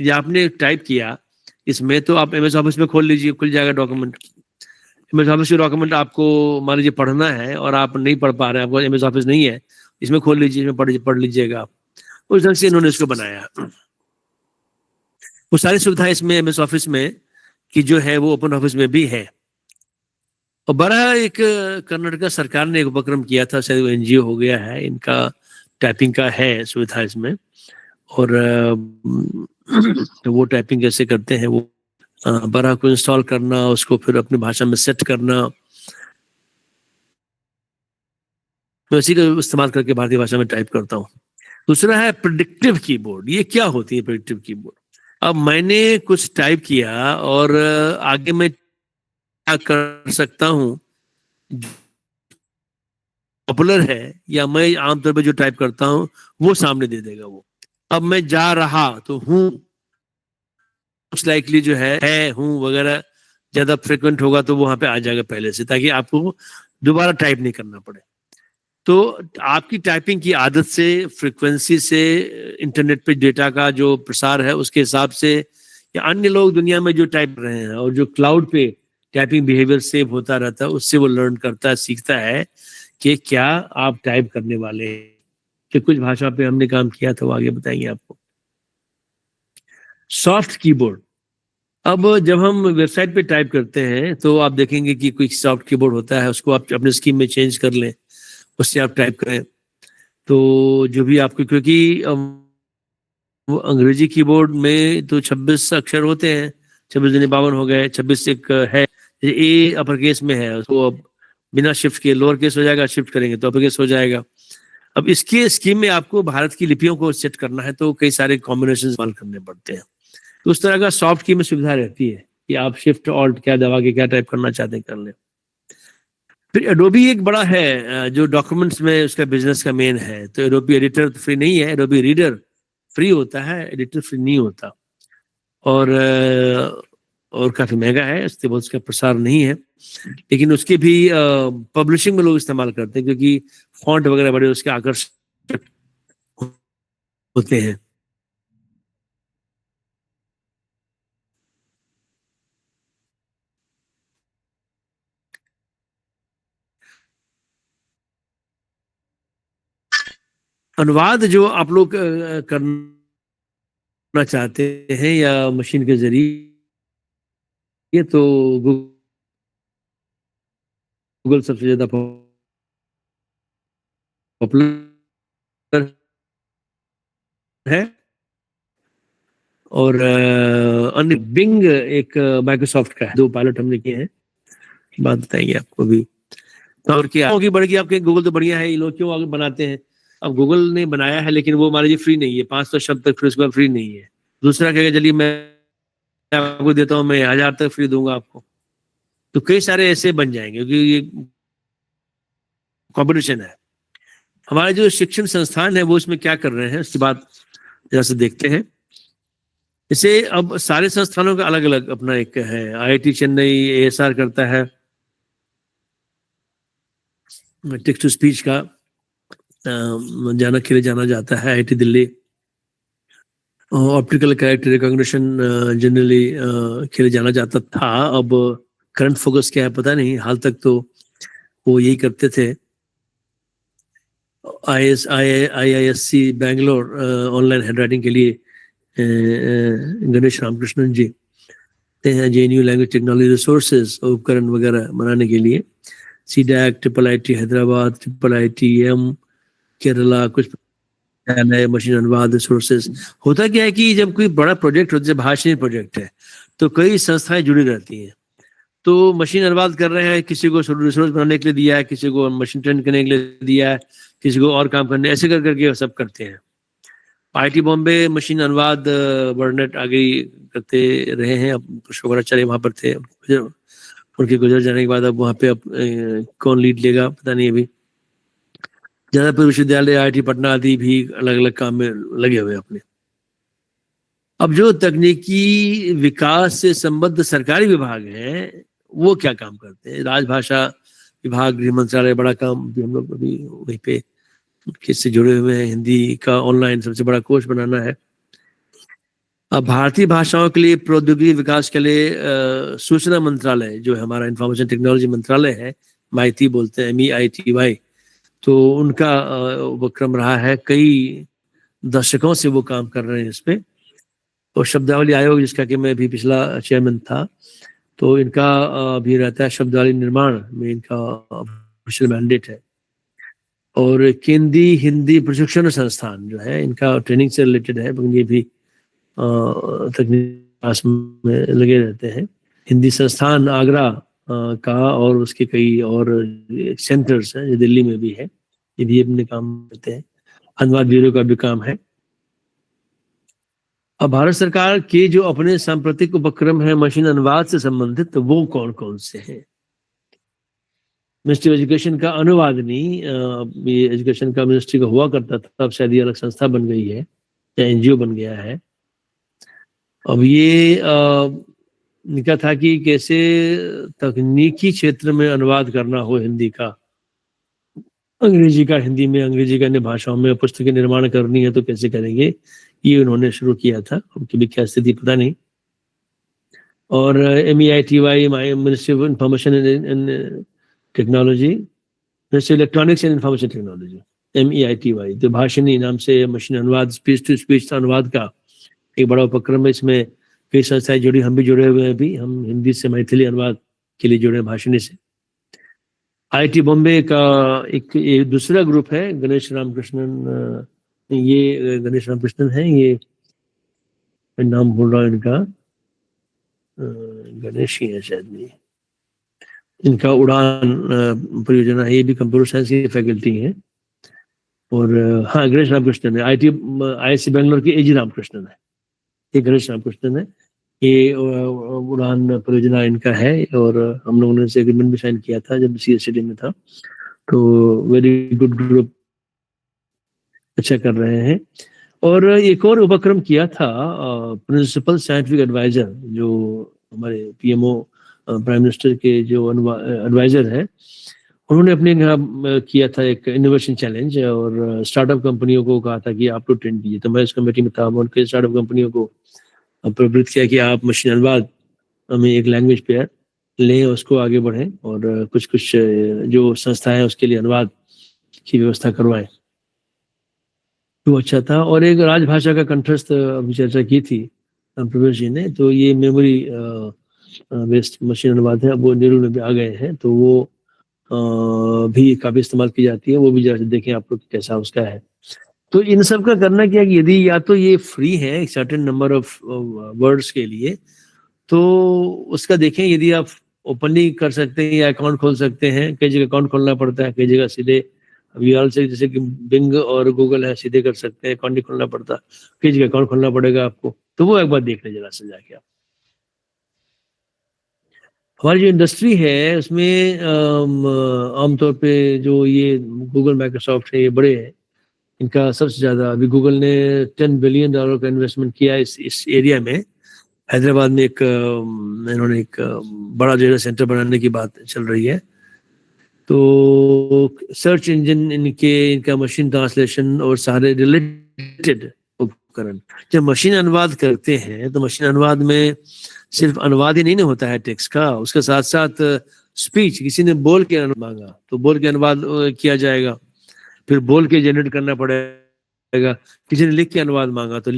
यदि आपने टाइप किया इसमें, तो आप एमएस ऑफिस में खोल लीजिए, खुल जाएगा डॉक्यूमेंट। एमएस ऑफिस के डॉक्यूमेंट आपको मान लीजिए पढ़ना है और आप नहीं पढ़ पा रहे हैं, आपको एमएस ऑफिस नहीं है, इसमें खोल लीजिए, इसमें पढ़ लीजिएगा आप। उस ढंग से इन्होंने इसको बनाया। वो सारी सुविधाएं इसमें एमएस ऑफिस में कि जो है वो ओपन ऑफिस में भी है। और बड़ा एक कर्नाटक सरकार ने एक उपक्रम किया था, शायद एनजीओ हो गया है इनका, टाइपिंग का है सुविधा इसमें। और तो वो टाइपिंग कैसे करते हैं, वो बड़ा को इंस्टॉल करना, उसको फिर अपनी भाषा में सेट करना, मैं इसी का इस्तेमाल करके भारतीय भाषा में टाइप करता हूँ। दूसरा है प्रेडिक्टिव कीबोर्ड। ये क्या होती है प्रेडिक्टिव कीबोर्ड? अब मैंने कुछ टाइप किया और आगे मैं क्या कर सकता हूँ, पॉपुलर है या मैं आमतौर पे जो टाइप करता हूँ वो सामने दे देगा वो। अब मैं जा रहा तो हूँ, मोस्ट लाइकली जो है हूँ वगैरह ज्यादा फ्रिक्वेंट होगा तो वो वहां पे आ जाएगा पहले से, ताकि आपको दोबारा टाइप नहीं करना पड़े। तो आपकी टाइपिंग की आदत से, फ्रीक्वेंसी से, इंटरनेट पे डेटा का जो प्रसार है उसके हिसाब से, या अन्य लोग दुनिया में जो टाइप कर रहे हैं और जो क्लाउड पे टाइपिंग बिहेवियर सेव होता रहता है, उससे वो लर्न करता है, सीखता है कि क्या आप टाइप करने वाले हैं। कि कुछ भाषा पे हमने काम किया था, वो आगे बताएंगे आपको। Soft keyboard. अब जब हम वेबसाइट पे टाइप करते हैं तो आप देखेंगे कि कोई सॉफ्ट कीबोर्ड होता है, उसको आप अपने स्कीम में चेंज कर लें, उससे आप टाइप करें। तो जो भी आपको, क्योंकि वो अंग्रेजी कीबोर्ड में तो 26 अक्षर होते हैं, 26 दूनी 52 हो गए, 26 एक है, ए अपर केस में है, तो अब बिना शिफ्ट के लोअर केस हो जाएगा, शिफ्ट करेंगे तो अपर केस हो जाएगा। अब इसके स्कीम में आपको भारत की लिपियों को सेट करना है, तो कई सारे कॉम्बिनेशन इस्तेमाल करने पड़ते हैं। तो उस तरह का सॉफ्ट की में सुविधा रहती है कि आप शिफ्ट ऑल्ट क्या दबा के क्या टाइप करना चाहते हैं कर लें। फिर एडोबी एक बड़ा है जो डॉक्यूमेंट्स में उसका बिजनेस का मेन है। तो एडोबी एडिटर तो फ्री नहीं है, एडोबी रीडर फ्री होता है, एडिटर फ्री नहीं होता, और काफी महंगा है, इससे बहुत उसका प्रसार नहीं है। लेकिन उसके भी पब्लिशिंग में लोग इस्तेमाल करते हैं, क्योंकि फॉन्ट वगैरह बड़े उसके आकर्षक होते हैं। अनुवाद जो आप लोग करना चाहते हैं या मशीन के जरिए, तो गूगल सबसे ज्यादा पॉपुलर है। और अन्य बिंग एक माइक्रोसॉफ्ट का है, 2 पायलट हमने किए हैं, बात बताएंगे आपको भी। और क्या होगी बढ़ेगी आपके, गूगल तो बढ़िया है, ये लोग क्यों आगे बनाते हैं। अब गूगल ने बनाया है, लेकिन वो मान लीजिए फ्री नहीं है, 500 शब्द तक, फिर उसके बाद फ्री नहीं है। दूसरा कहेगा चलिए मैं आपको देता हूँ, मैं 1000 तक फ्री दूंगा आपको। तो कई सारे ऐसे बन जाएंगे, क्योंकि ये कॉम्पिटिशन है। हमारे जो शिक्षण संस्थान है वो इसमें क्या कर रहे हैं, उसकी बात जरा से देखते हैं। इसे अब सारे संस्थानों का अलग अलग अपना एक है। आईआईटी चेन्नई एएसआर करता है टेक्स्ट टू स्पीच का, के लिए जाना जाता है। IIT Delhi optical character recognition generally के लिए जाना जाता था। अब करंट फोकस क्या है पता नहीं, हाल तक तो वो यही करते थे। IISc बैंगलोर ऑनलाइन हैंडराइटिंग के लिए गणेश रामकृष्णन जी हैं, JNU लैंग्वेज टेक्नोलॉजी रिसोर्सेज उपकरण वगैरह बनाने के लिए। CDAC, IIIT Hyderabad, IITM Kerala, कुछ नए मशीन अनुवाद रिसोर्सेज। होता क्या है कि जब कोई बड़ा प्रोजेक्ट होता है, भाषणीय प्रोजेक्ट है, तो कई संस्थाएं जुड़ी रहती हैं। तो मशीन अनुवाद कर रहे हैं, किसी को रिसोर्स बनाने के लिए दिया है, किसी को मशीन ट्रेन करने के लिए दिया है, किसी को और काम करने, ऐसे कर करके सब करते हैं। आईटी बॉम्बे मशीन अनुवाद वर्डनेट आगे करते रहे हैं। अब पुष्पाचार्य वहां पर थे, उनके गुजर जाने के बाद अब वहां पे कौन लीड लेगा पता नहीं। अभी जादवपुर विश्वविद्यालय, आईआईटी पटना आदि भी अलग अलग काम में लगे हुए अपने। अब जो तकनीकी विकास से संबद्ध सरकारी विभाग हैं वो क्या काम करते हैं? राजभाषा विभाग, गृह मंत्रालय, बड़ा काम भी हम लोग अभी वहीं पे किससे जुड़े हुए हैं। हिंदी का ऑनलाइन सबसे बड़ा कोर्स बनाना है। अब भारतीय भाषाओं के लिए प्रौद्योगिकी विकास के लिए सूचना मंत्रालय जो है हमारा, इंफॉर्मेशन टेक्नोलॉजी मंत्रालय है, MeitY बोलते हैं, MEITY, तो उनका उपक्रम रहा है। कई दशकों से वो काम कर रहे हैं इस पे। और शब्दावली आयोग जिसका कि मैं भी पिछला चेयरमैन था, तो इनका भी रहता है शब्दावली निर्माण में, इनका ऑफिशियल मैंडेट है। और केंद्रीय हिंदी प्रशिक्षण संस्थान जो है, इनका ट्रेनिंग से रिलेटेड है, ये भी तकनीक में लगे रहते हैं। हिंदी संस्थान आगरा का और उसके कई और सेंटर्स हैं जो दिल्ली में भी है, ये भी अपने काम करते हैं। अनुवाद ब्यूरो का भी काम है। अब भारत सरकार के जो अपने सांप्रतिक उपक्रम है मशीन अनुवाद से संबंधित, तो वो कौन कौन से हैं? मिनिस्ट्री ऑफ एजुकेशन का अनुवादनी, ये एजुकेशन का मिनिस्ट्री का हुआ करता था, अब शायद ये अलग संस्था बन गई है या NGO बन गया है। अब ये निकला था कि कैसे तकनीकी क्षेत्र में अनुवाद करना हो हिंदी का, अंग्रेजी का हिंदी में, अंग्रेजी का अन्य भाषाओं में पुस्तकें निर्माण करनी है तो कैसे करेंगे, ये उन्होंने शुरू किया था। उनकी भी क्या स्थिति पता नहीं। और MEITY, ministry of information and technology, ministry electronics and information technology, MEITY, तो भाषणी नाम से मशीन अनुवाद, स्पीच टू स्पीच अनुवाद का एक बड़ा उपक्रम है। इसमें कई संस्थाएं जुड़ी, हम भी जुड़े हुए हैं। अभी हम हिंदी से मैथिली अनुवाद के लिए जुड़े हैं भाषणी से। IIT बॉम्बे का एक दूसरा ग्रुप है, गणेश रामकृष्णन, ये गणेश रामकृष्णन है, ये नाम बोल रहा हूँ इनका, गणेश ही है शायद नहीं, इनका उड़ान परियोजना है, ये भी कंप्यूटर साइंस की फैकल्टी है। और हाँ, गणेश रामकृष्णन है। IISc बेंगलोर की AG रामकृष्णन है, ये गणेश रामकृष्णन है। ये उड़ान परियोजना इनका है। और हम लोगों ने एग्रीमेंट भी साइन किया था जब CSCD में था। तो वेरी गुड ग्रुप, अच्छा कर रहे हैं। और एक और उपक्रम किया था, प्रिंसिपल साइंटिफिक एडवाइजर, जो हमारे PMO प्राइम मिनिस्टर के जो एडवाइजर है, उन्होंने अपने यहाँ किया था एक इनोवेशन चैलेंज और स्टार्टअप कंपनियों को कहा था कि आप लोग ट्रेंड कीजिए। तो मैं इस कमेटी में था। उनके स्टार्टअप कंपनियों को प्रवृत्त किया कि आप मशीन अनुवाद में एक लैंग्वेज पेयर लें, उसको आगे बढ़ें और कुछ कुछ जो संस्थाएं हैं उसके लिए अनुवाद की व्यवस्था करवाएं। तो अच्छा था। और एक राजभाषा का कंठस्थ अभी चर्चा की थी प्रवेश जी ने, तो ये मेमोरी बेस्ड मशीन अनुवाद है, वो नेहरू में भी आ गए हैं, तो वो भी काफी इस्तेमाल की जाती है। वो भी जरा देखें आप लोग कैसा उसका है। तो इन सब का करना क्या कि यदि या तो ये फ्री है सर्टेन नंबर ऑफ वर्ड्स के लिए, तो उसका देखें। यदि आप ओपनली कर सकते हैं या अकाउंट खोल सकते हैं, कई जगह अकाउंट खोलना पड़ता है, कई जगह सीधे वीआर से, जैसे कि बिंग और गूगल है, सीधे कर सकते हैं, अकाउंट नहीं खोलना पड़ता, कई जगह अकाउंट खोलना पड़ेगा आपको। तो वो एक बार देख लें जरा से जाके आप। हमारी जो इंडस्ट्री है उसमें आमतौर पे जो ये गूगल, माइक्रोसॉफ्ट है, ये बड़े हैं। इनका सबसे ज्यादा अभी गूगल ने $10 बिलियन का इन्वेस्टमेंट किया इस एरिया में। हैदराबाद में एक इन्होंने एक बड़ा डेटा सेंटर बनाने की बात चल रही है। तो सर्च इंजन इनका मशीन ट्रांसलेशन और सारे रिलेटेड उपकरण। जब मशीन अनुवाद करते हैं तो मशीन अनुवाद में सिर्फ अनुवाद ही नहीं ना होता है टेक्स्ट का, उसके साथ साथ स्पीच, किसी ने बोल के अनुवाद मांगा तो बोल के अनुवाद किया जाएगा, फिर बोल के जनरेट करना पड़ेगा। किसी ने लिख के अनुवाद मांगा तो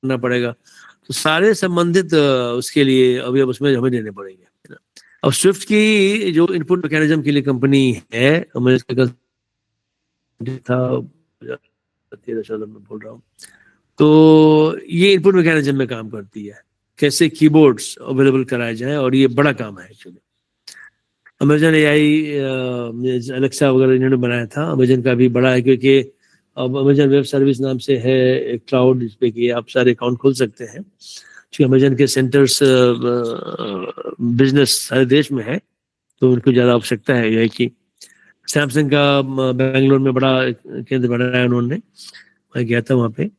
करना पड़ेगा। तो सारे संबंधित उसके लिए अभी अब उसमें हमें देने पड़ेंगे। अब स्विफ्ट की जो इनपुट मैकेनिज्म के लिए कंपनी है, मैं इसका था 13 में बोल रहा हूँ, तो ये इनपुट मैकेनिज्म में काम करती है, कैसे कीबोर्ड्स अवेलेबल कराए जाए, और ये बड़ा काम है एक्चुअली। अमेजन एआई, अलेक्सा वगैरह इन्होंने बनाया था। अमेजन का भी बड़ा है, क्योंकि अब अमेजन वेब सर्विस नाम से है एक क्लाउड, जिस पे कि आप सारे अकाउंट खोल सकते हैं। क्योंकि अमेजन के सेंटर्स बिजनेस सारे देश में है, तो उनको ज़्यादा आवश्यकता है एआई की। सैमसंग का बेंगलोर में बड़ा केंद्र बनाया उन्होंने, मैं गया था वहाँ पे।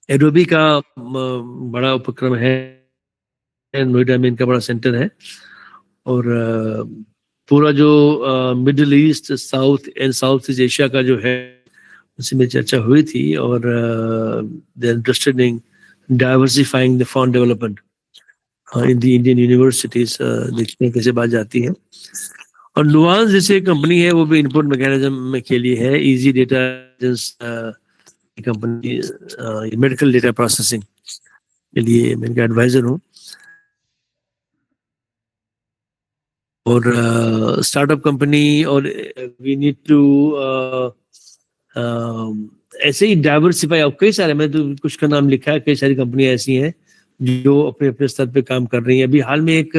एडोबी का बड़ा उपक्रम है, नोएडा में इनका बड़ा सेंटर है। और पूरा जो Middle East, South and South East Asia का जो है, उससे में चर्चा हुई थी। और they are interested in diversifying the fund development in the Indian universities. देखते हैं कैसे बात जाती है। और नुआंस जैसे कंपनी है, वो भी इनपुट मैकेनिज्म के लिए है। Easy data company, medical data processing के लिए मैं इनका एडवाइजर हूँ। और स्टार्टअप कंपनी, और वी नीड टू ऐसे ही डाइवर्सिफाई। अब कई सारे, मैं तो कुछ का नाम लिखा है, कई सारी कंपनियां ऐसी हैं जो अपने अपने स्तर पे काम कर रही हैं। अभी हाल में एक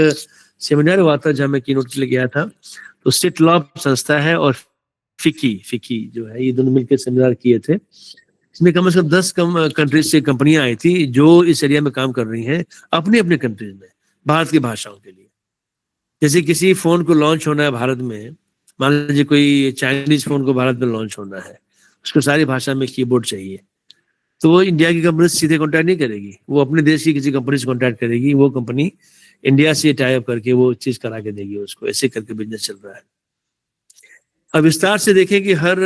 सेमिनार हुआ था जहाँ मैं कीनोट के लिए गया था, तो सिटलॉब संस्था है और फिकी जो है, ये दोनों मिलकर सेमिनार किए थे। इसमें कम से कम 10 कंट्रीज से कंपनियां आई थी जो इस एरिया में काम कर रही हैं अपने अपने कंट्रीज में, भारत की भाषाओं के लिए। जैसे किसी फोन को लॉन्च होना है भारत में, मान लीजिए कोई चाइनीज फोन को भारत में लॉन्च होना है, उसको सारी भाषा में कीबोर्ड चाहिए, तो वो इंडिया की कंपनी से सीधे कॉन्टैक्ट नहीं करेगी, वो अपने देश की किसी कंपनी से कॉन्टैक्ट करेगी। वो कंपनी इंडिया से टाई अप करके वो चीज करा के देगी उसको। ऐसे करके बिजनेस चल रहा है। अब विस्तार से देखें कि हर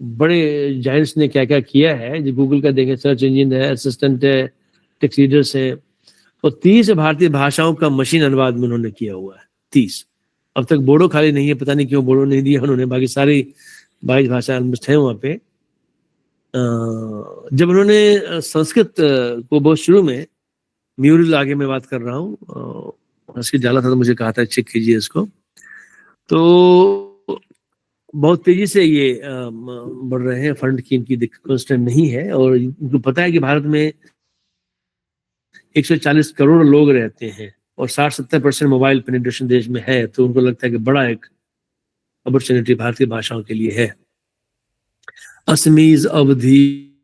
बड़े जायंट्स ने क्या क्या किया है। जो गूगल का देखें, सर्च इंजन है, असिस्टेंट है, टेक्स्ट रीडर्स है, और 30 भारतीय भाषाओं का मशीन अनुवाद में उन्होंने किया हुआ है। 30। अब तक बोडो खाली नहीं है, पता नहीं क्यों बोडो नहीं दिया उन्होंने, बाकी सारी 22 भाषाएं ऑलमोस्ट हैं वहाँ पे। जब उन्होंने संस्कृत को बहुत शुरू में, म्यूरल आगे मैं बात कर रहा हूँ, संस्कृत डाला था तो मुझे कहा था चेक कीजिए इसको, तो बहुत तेजी से ये बढ़ रहे हैं। फंड की इनकी कांस्टेंट नहीं है, और इनको पता है कि भारत में 140 करोड़ लोग रहते हैं और 60-70% मोबाइल पेनिट्रेशन देश में है, तो उनको लगता है कि बड़ा एक अपॉर्चुनिटी भारतीय भाषाओं के लिए है। असमीज, अवधी,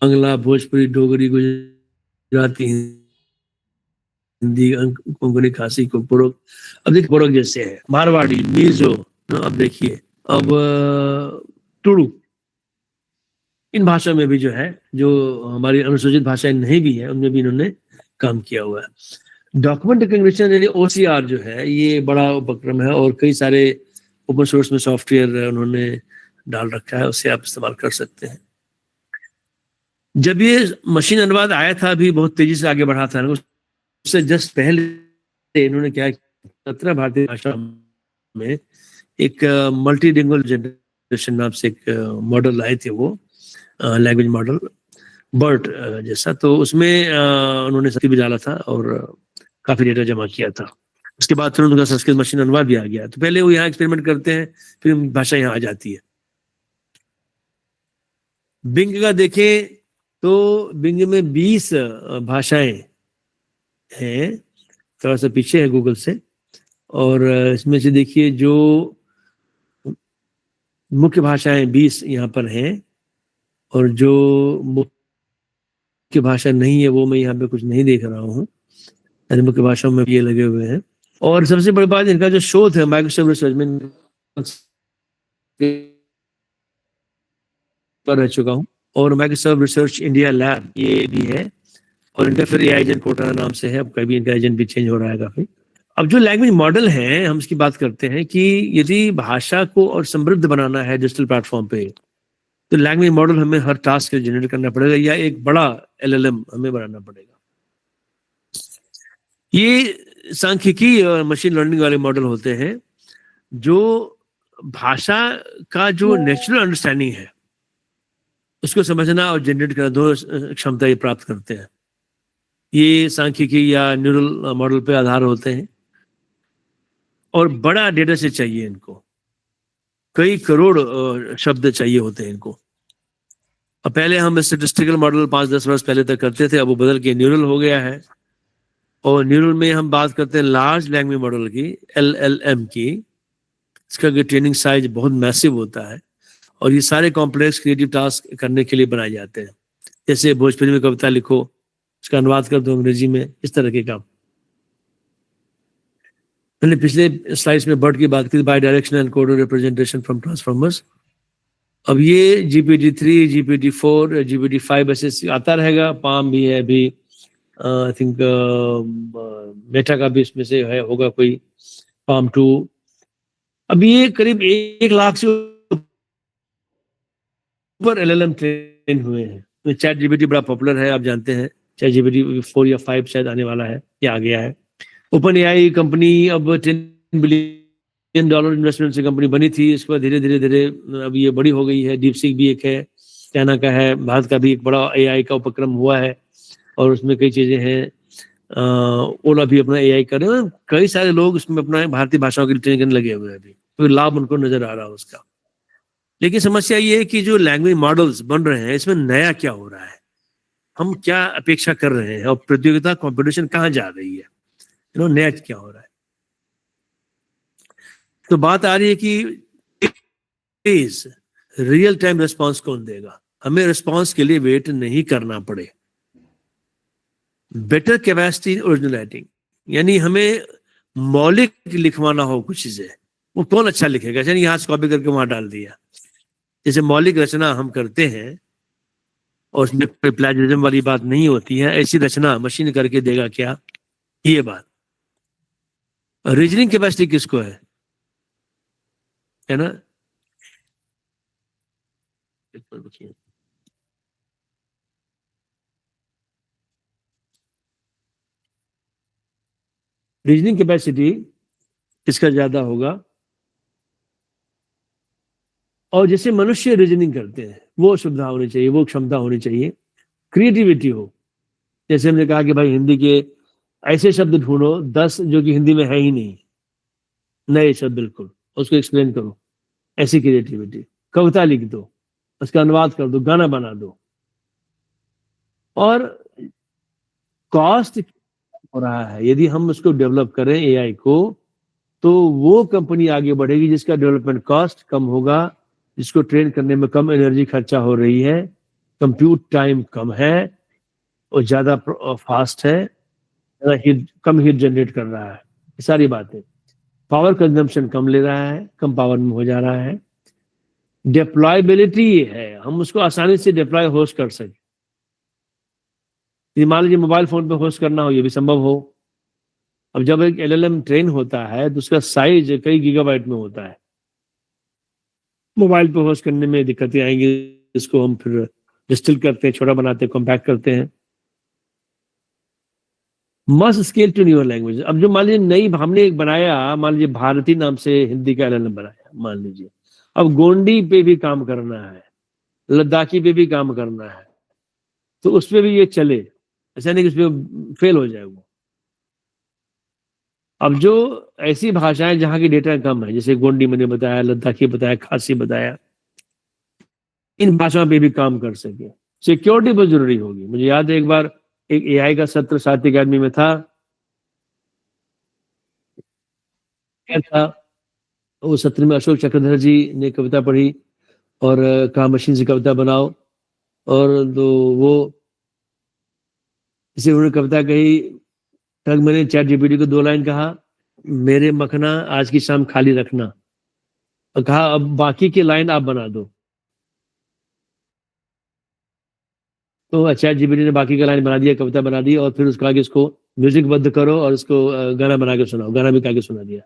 बांग्ला, भोजपुरी, डोगरी, गुजराती, हिंदी, कोंकणी, खासी, कुड़क, अब देखिए कुड़क जैसे है, मारवाड़ी, मिजो, अब देखिए अब टुडू, इन भाषा में भी जो है, जो हमारी अनुसूचित भाषाएं नहीं भी है, उनमें भी इन्होंने काम किया हुआ है। डॉक्यूमेंट रिकग्निशन यानी OCR जो है, ये बड़ा उपक्रम है, और कई सारे ओपन सोर्स में सॉफ्टवेयर उन्होंने डाल रखा है, उससे आप इस्तेमाल कर सकते हैं। जब ये मशीन अनुवाद आया था, अभी बहुत तेजी से आगे बढ़ा था, उससे जस्ट पहले इन्होंने क्या, 17 भारतीय भाषा में एक मल्टीलिंगुअल जनरेशन नाम से एक मॉडल आए थे, वो लैंग्वेज मॉडल बर्ट जैसा, तो उसमें उन्होंने सती भी डाला था और काफी डेटा जमा किया था। उसके बाद तुरंत उनका संस्कृत मशीन अनुवाद भी आ गया। तो पहले वो यहाँ एक्सपेरिमेंट करते हैं, फिर भाषा यहाँ आ जाती है। बिंग का देखें तो बिंग में 20 भाषाएं हैं, थोड़ा सा पीछे है गूगल से। और इसमें से देखिए जो मुख्य भाषाएं 20 यहाँ पर हैं, और जो मुख्य भाषा नहीं है वो मैं यहाँ पे कुछ नहीं देख रहा हूँ, मुख्य भाषाओं में ये लगे हुए हैं। और सबसे बड़ी बात, इनका जो शोध है माइक्रोसॉफ्ट रिसर्च में पर रह चुका हूँ, और माइक्रोसॉफ्ट रिसर्च इंडिया लैब ये भी है, और इनका फिर एआई एजेंट कोटा नाम से है। अब कभी इनका एजेंट भी चेंज हो रहा है काफी। अब जो लैंग्वेज मॉडल है, हम इसकी बात करते हैं कि यदि भाषा को और समृद्ध बनाना है डिजिटल प्लेटफॉर्म पे, तो लैंग्वेज मॉडल हमें हर टास्क के जनरेट करना पड़ेगा, या एक बड़ा LLM हमें बनाना पड़ेगा। ये सांख्यिकी और मशीन लर्निंग वाले मॉडल होते हैं जो भाषा का जो नेचुरल अंडरस्टैंडिंग है उसको समझना और जनरेट करना, दो क्षमता ये प्राप्त करते हैं। ये सांख्यिकी या न्यूरल मॉडल पे आधार होते हैं, और बड़ा डेटा सेट चाहिए इनको, कई करोड़ शब्द चाहिए होते हैं इनको। अब पहले हम स्टैटिस्टिकल मॉडल 5-10 वर्ष पहले तक करते थे, अब वो बदल के न्यूरल हो गया है, और न्यूरल में हम बात करते हैं लार्ज लैंग्वेज मॉडल की, LLM की। इसका ट्रेनिंग साइज बहुत मैसिव होता है और ये सारे कॉम्प्लेक्स क्रिएटिव टास्क करने के लिए बनाए जाते हैं। जैसे भोजपुरी में कविता लिखो, उसका अनुवाद कर दो अंग्रेजी में, इस तरह के काम। मैंने पिछले स्लाइड्स में बर्ड की बात की, bidirectional encoder representation from transformers. अब ये GPT-3, GPT-4, GPT-5 ऐसे आता रहेगा। पाम भी है अभी, आई थिंक मेटा का भी इसमें से है, होगा कोई पाम 2। अब ये करीब 1 लाख से ऊपर LLM ट्रेन हुए हैं। तो चैट जीपीटी बड़ा पॉपुलर है, आप जानते हैं। चैट जीपीटी 4 या 5 शायद आने वाला है या आ गया है। ओपन एआई कंपनी अब $10 बिलियन इन्वेस्टमेंट से कंपनी बनी थी, इसके बाद धीरे धीरे धीरे अब ये बड़ी हो गई है। डीपसीक भी एक है, चाइना का है, भारत का भी एक बड़ा एआई का उपक्रम हुआ है और उसमें कई चीजें हैं। ओला भी अपना एआई कर रहे हैं। कई सारे लोग उसमें अपना भारतीय भाषाओं के लिए ट्रेनिंग करने लगे हुए हैं अभी, तो लाभ उनको नजर आ रहा है उसका। लेकिन समस्या ये है कि जो लैंग्वेज मॉडल्स बन रहे हैं, इसमें नया क्या हो रहा है, हम क्या अपेक्षा कर रहे हैं और प्रतियोगिता कॉम्पिटिशन कहाँ जा रही है, नया क्या हो रहा है। तो बात आ रही है कि रियल टाइम रिस्पांस कौन देगा, हमें रिस्पांस के लिए वेट नहीं करना पड़े। बेटर कैपेसिटी ओरिजिनल राइटिंग, यानी हमें मौलिक लिखवाना हो कुछ चीजें, वो कौन अच्छा लिखेगा, यानी यहाँ से कॉपी करके वहां डाल दिया। जैसे मौलिक रचना हम करते हैं और उसमें प्लेजरिज्म वाली बात नहीं होती है, ऐसी रचना मशीन करके देगा क्या, ये बात। रीजनिंग कैपेसिटी किसको है ना। रीजनिंग कैपेसिटी इसका ज्यादा होगा। और जैसे मनुष्य रीजनिंग करते हैं, वो सुविधा होनी चाहिए, वो क्षमता होनी चाहिए। क्रिएटिविटी हो, जैसे हमने कहा कि भाई हिंदी के ऐसे शब्द ढूंढो 10 जो कि हिंदी में है ही नहीं, नए शब्द बिल्कुल, उसको एक्सप्लेन करो, ऐसी क्रिएटिविटी। कविता लिख दो, उसका अनुवाद कर दो, गाना बना दो। और कॉस्ट हो रहा है, यदि हम उसको डेवलप करें एआई को, तो वो कंपनी आगे बढ़ेगी जिसका डेवलपमेंट कॉस्ट कम होगा, जिसको ट्रेन करने में कम एनर्जी खर्चा हो रही है, कंप्यूट टाइम कम है और ज्यादा फास्ट है, कम हीट जनरेट कर रहा है। ये सारी बातें। पावर कंजम्पशन कम ले रहा है, कम पावर में हो जा रहा है। डिप्लॉयबिलिटी है, हम उसको आसानी से डिप्लॉय होस्ट कर सके। मान लीजिए मोबाइल फोन पे होस्ट करना हो, ये भी संभव हो। अब जब एक LLM ट्रेन होता है तो उसका साइज कई गीगाबाइट में होता है। मोबाइल पे होस्ट करने में दिक्कतें आएंगी, इसको हम फिर डिस्टिल करते हैं, छोटा बनाते हैं, कॉम्पैक्ट करते हैं। Must scale to newer language. अब जो मान लीजिए नई हमने एक बनाया, मान लीजिए भारती नाम से हिंदी का LLM बनाया, मान लीजिए अब गोंडी पे भी काम करना है, लद्दाखी पे भी काम करना है, तो उस पर भी ये चले, ऐसा नहीं कि उसमें फेल हो जाए वो। अब जो ऐसी भाषाएं जहां की डेटा कम है, जैसे गोंडी मैंने बताया, लद्दाखी बताया, खासी बताया, इन भाषाओं पे भी काम कर सके। सिक्योरिटी बहुत जरूरी होगी। मुझे याद है एक बार एक एआई का सत्र साहित्य अकादमी में था, उस सत्र में अशोक चक्रधर जी ने कविता पढ़ी और कहा मशीन से कविता बनाओ, और तो वो इसे उन्होंने कविता कही, तब मैंने चैट जीपीटी को 2 लाइन कहा, मेरे मखना आज की शाम खाली रखना, और कहा अब बाकी की लाइन आप बना दो। तो चैट जीपीटी ने बाकी का लाइन बना दिया, कविता बना दी, और फिर उसको आगे इसको म्यूजिक बद्ध करो और इसको गाना बना के सुनाओ, गाना भी आगे सुना दिया।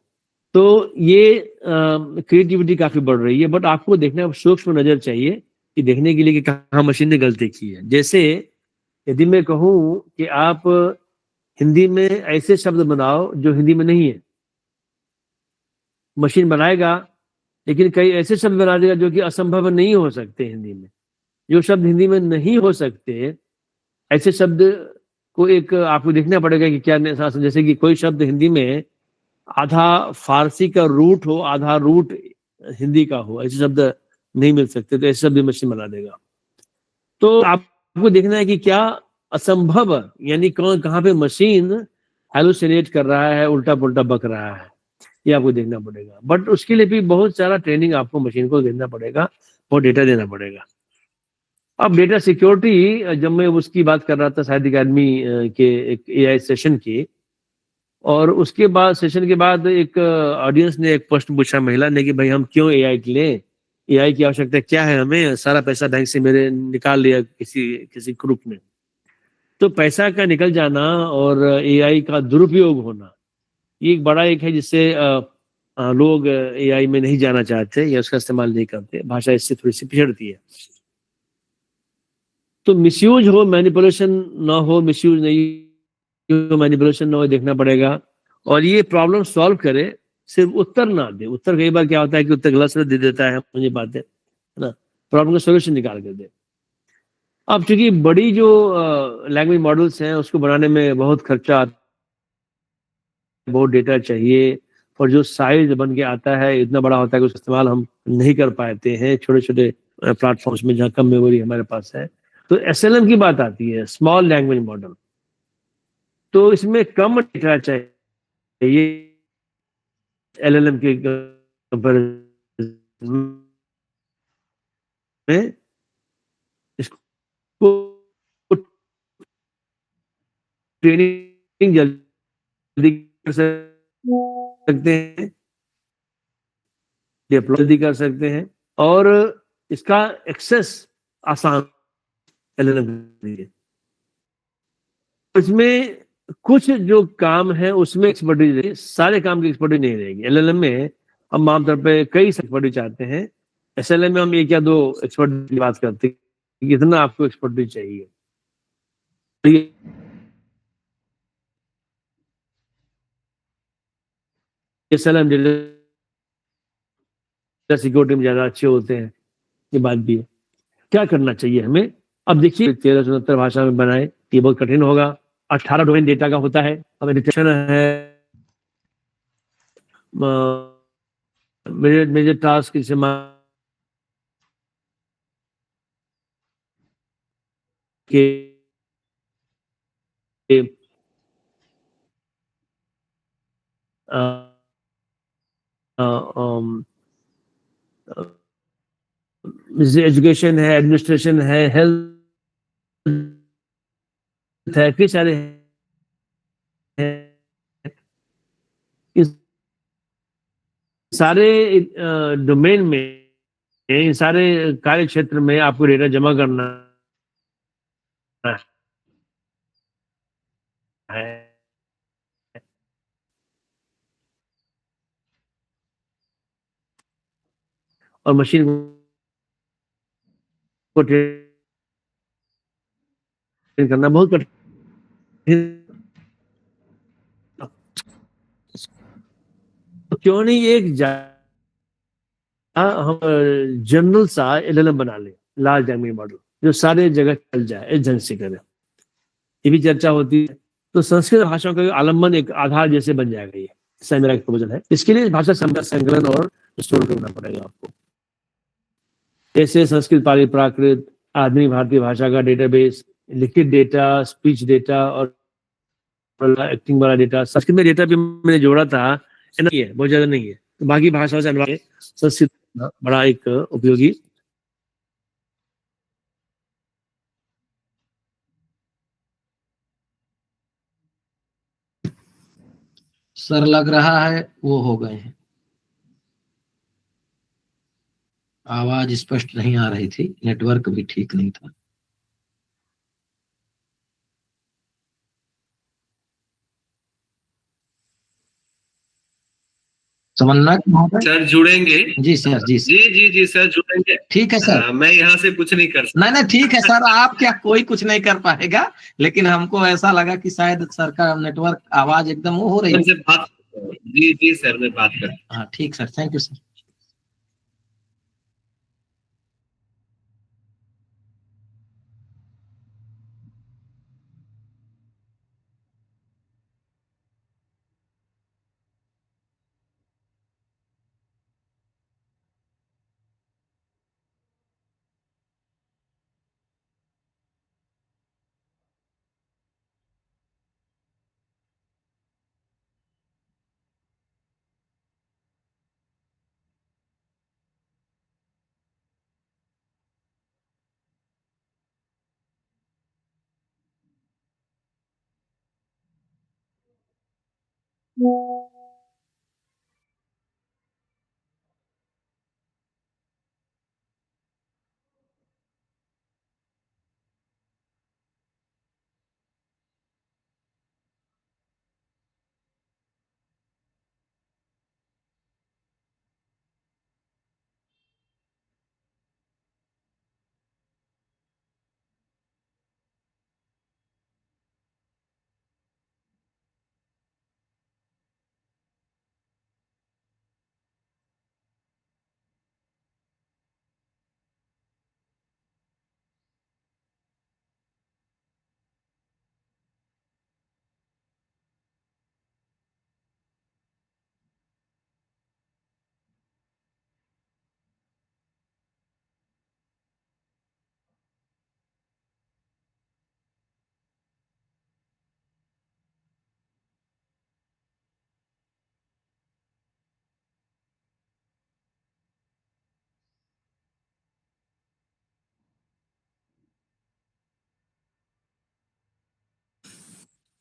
तो ये क्रिएटिविटी काफी बढ़ रही है, बट आपको देखना सूक्ष्म नजर चाहिए कि देखने के लिए कि कहाँ मशीन ने गलती की है। जैसे यदि मैं कहूँ कि आप हिंदी में ऐसे शब्द बनाओ जो हिंदी में नहीं है, मशीन बनाएगा, लेकिन कई ऐसे शब्द बना देगा जो कि असंभव नहीं हो सकते हिंदी में। जो शब्द हिंदी में नहीं हो सकते, ऐसे शब्द को एक आपको देखना पड़ेगा कि क्या, जैसे कि कोई शब्द हिंदी में आधा फारसी का रूट हो, आधा रूट हिंदी का हो, ऐसे शब्द नहीं मिल सकते, तो ऐसे शब्द मशीन बना देगा। तो आपको देखना है कि क्या असंभव, यानी कहाँ पे मशीन हेलुसिनेट कर रहा है, उल्टा पुल्टा बक रहा है, ये आपको देखना पड़ेगा। बट उसके लिए भी बहुत सारा ट्रेनिंग आपको मशीन को देना पड़ेगा और डेटा देना पड़ेगा। अब डेटा सिक्योरिटी, जब मैं उसकी बात कर रहा था शायद अकेडमी के एक एआई सेशन की, और उसके बाद सेशन के बाद एक ऑडियंस ने एक प्रश्न पूछा महिला ने कि भाई हम क्यों एआई लें, एआई की आवश्यकता क्या है हमें, सारा पैसा बैंक से मेरे निकाल लिया किसी किसी ग्रुप ने। तो पैसा का निकल जाना और एआई का दुरुपयोग होना, ये एक बड़ा एक है जिससे लोग एआई में नहीं जाना चाहते या उसका इस्तेमाल नहीं करते, भाषा इससे थोड़ी सी पिछड़ती है। तो मिसयूज हो, मैनिपुलेशन ना हो, मिसयूज नहीं हो, मैनिपुलेशन ना हो, देखना पड़ेगा। और ये प्रॉब्लम सॉल्व करे, सिर्फ उत्तर ना दे। उत्तर कई बार क्या होता है कि उत्तर गलत से दे देता है, मुझे बात है ना, प्रॉब्लम का सोल्यूशन निकाल कर दे। अब चूंकि बड़ी जो लैंग्वेज मॉडल्स हैं उसको बनाने में बहुत खर्चा आता है, बहुत डेटा चाहिए, और जो साइज बन के आता है इतना बड़ा होता है कि उसका इस्तेमाल हम नहीं कर पाते हैं छोटे छोटे प्लेटफॉर्म्स में जहाँ कम मेमोरी हमारे पास है। तो एसएलएम की बात आती है, स्मॉल लैंग्वेज मॉडल, तो इसमें कम डेटा चाहिए एलएलएम के कंपैरिजन में। इसको ट्रेनिंग जल्दी कर सकते हैं, डिप्लॉय जल्दी कर सकते हैं, और इसका एक्सेस आसान एलएलएम के लिए। इसमें कुछ जो काम है उसमें एक्सपर्टीज रहेगी, सारे काम की एक्सपर्टीज नहीं रहेगी। एलएलएम में हम आमतौर पे कई एक्सपर्टीज चाहते हैं, एसएलएम में हम एक या दो एक्सपर्ट की बात करते हैं कि कितना आपको एक्सपर्टीज चाहिए। एसएलएम डेटा सिक्योरिटी में ज्यादा अच्छे होते हैं, ये बात भी है। क्या करना चाहिए हमें? अब देखिए 1369 भाषा में बनाए, ये बहुत कठिन होगा। 18 डोमेन डेटा का होता है, हमें डिटेक्शन है, मेजर मेजर टास्क इसे के एजुकेशन है, एडमिनिस्ट्रेशन है, हेल्थ है, कई सारे हैं। इस सारे डोमेन में, इन सारे कार्य क्षेत्र में आपको डेटा जमा करना है। और मशीन को ट्रेन करना बहुत कठिन, तो क्यों नहीं एक हम जनरल सा एलएलएम बना ले, लार्ज लैंग्वेज मॉडल, जो सारे जगह चल जाए, इस ढंग से करे। ये भी चर्चा होती है। तो संस्कृत भाषा का आलम्बन एक आधार जैसे बन जाएगा, ये ऐसा मेरा एक प्रवचन है। इसके लिए भाषा संकलन और स्टोर करना पड़ेगा आपको। जैसे संस्कृत, पाली, प्राकृत, आधुनिक भारतीय भाषा का डेटाबेस, लिखित डेटा, स्पीच डेटा और एक्टिंग वाला डेटा। संस्कृत में डेटा भी मैंने जोड़ा था, नहीं है, बहुत ज्यादा नहीं है, तो बाकी भाषाओं से अनुवाद संस्कृत बड़ा एक उपयोगी। सर लग रहा है वो हो गए हैं, आवाज स्पष्ट नहीं आ रही थी, नेटवर्क भी ठीक नहीं था। समन्वयक महोदय, सर जुड़ेंगे। जी सर, जी जी जी जी सर जुड़ेंगे। ठीक है सर। मैं यहाँ से कुछ नहीं कर सकता। नहीं नहीं ठीक है सर, आप क्या, कोई कुछ नहीं कर पाएगा, लेकिन हमको ऐसा लगा कि शायद सर का नेटवर्क आवाज एकदम वो हो रही है। उनसे बात, जी जी सर मैं बात करता। हाँ ठीक सर, थैंक यू सर।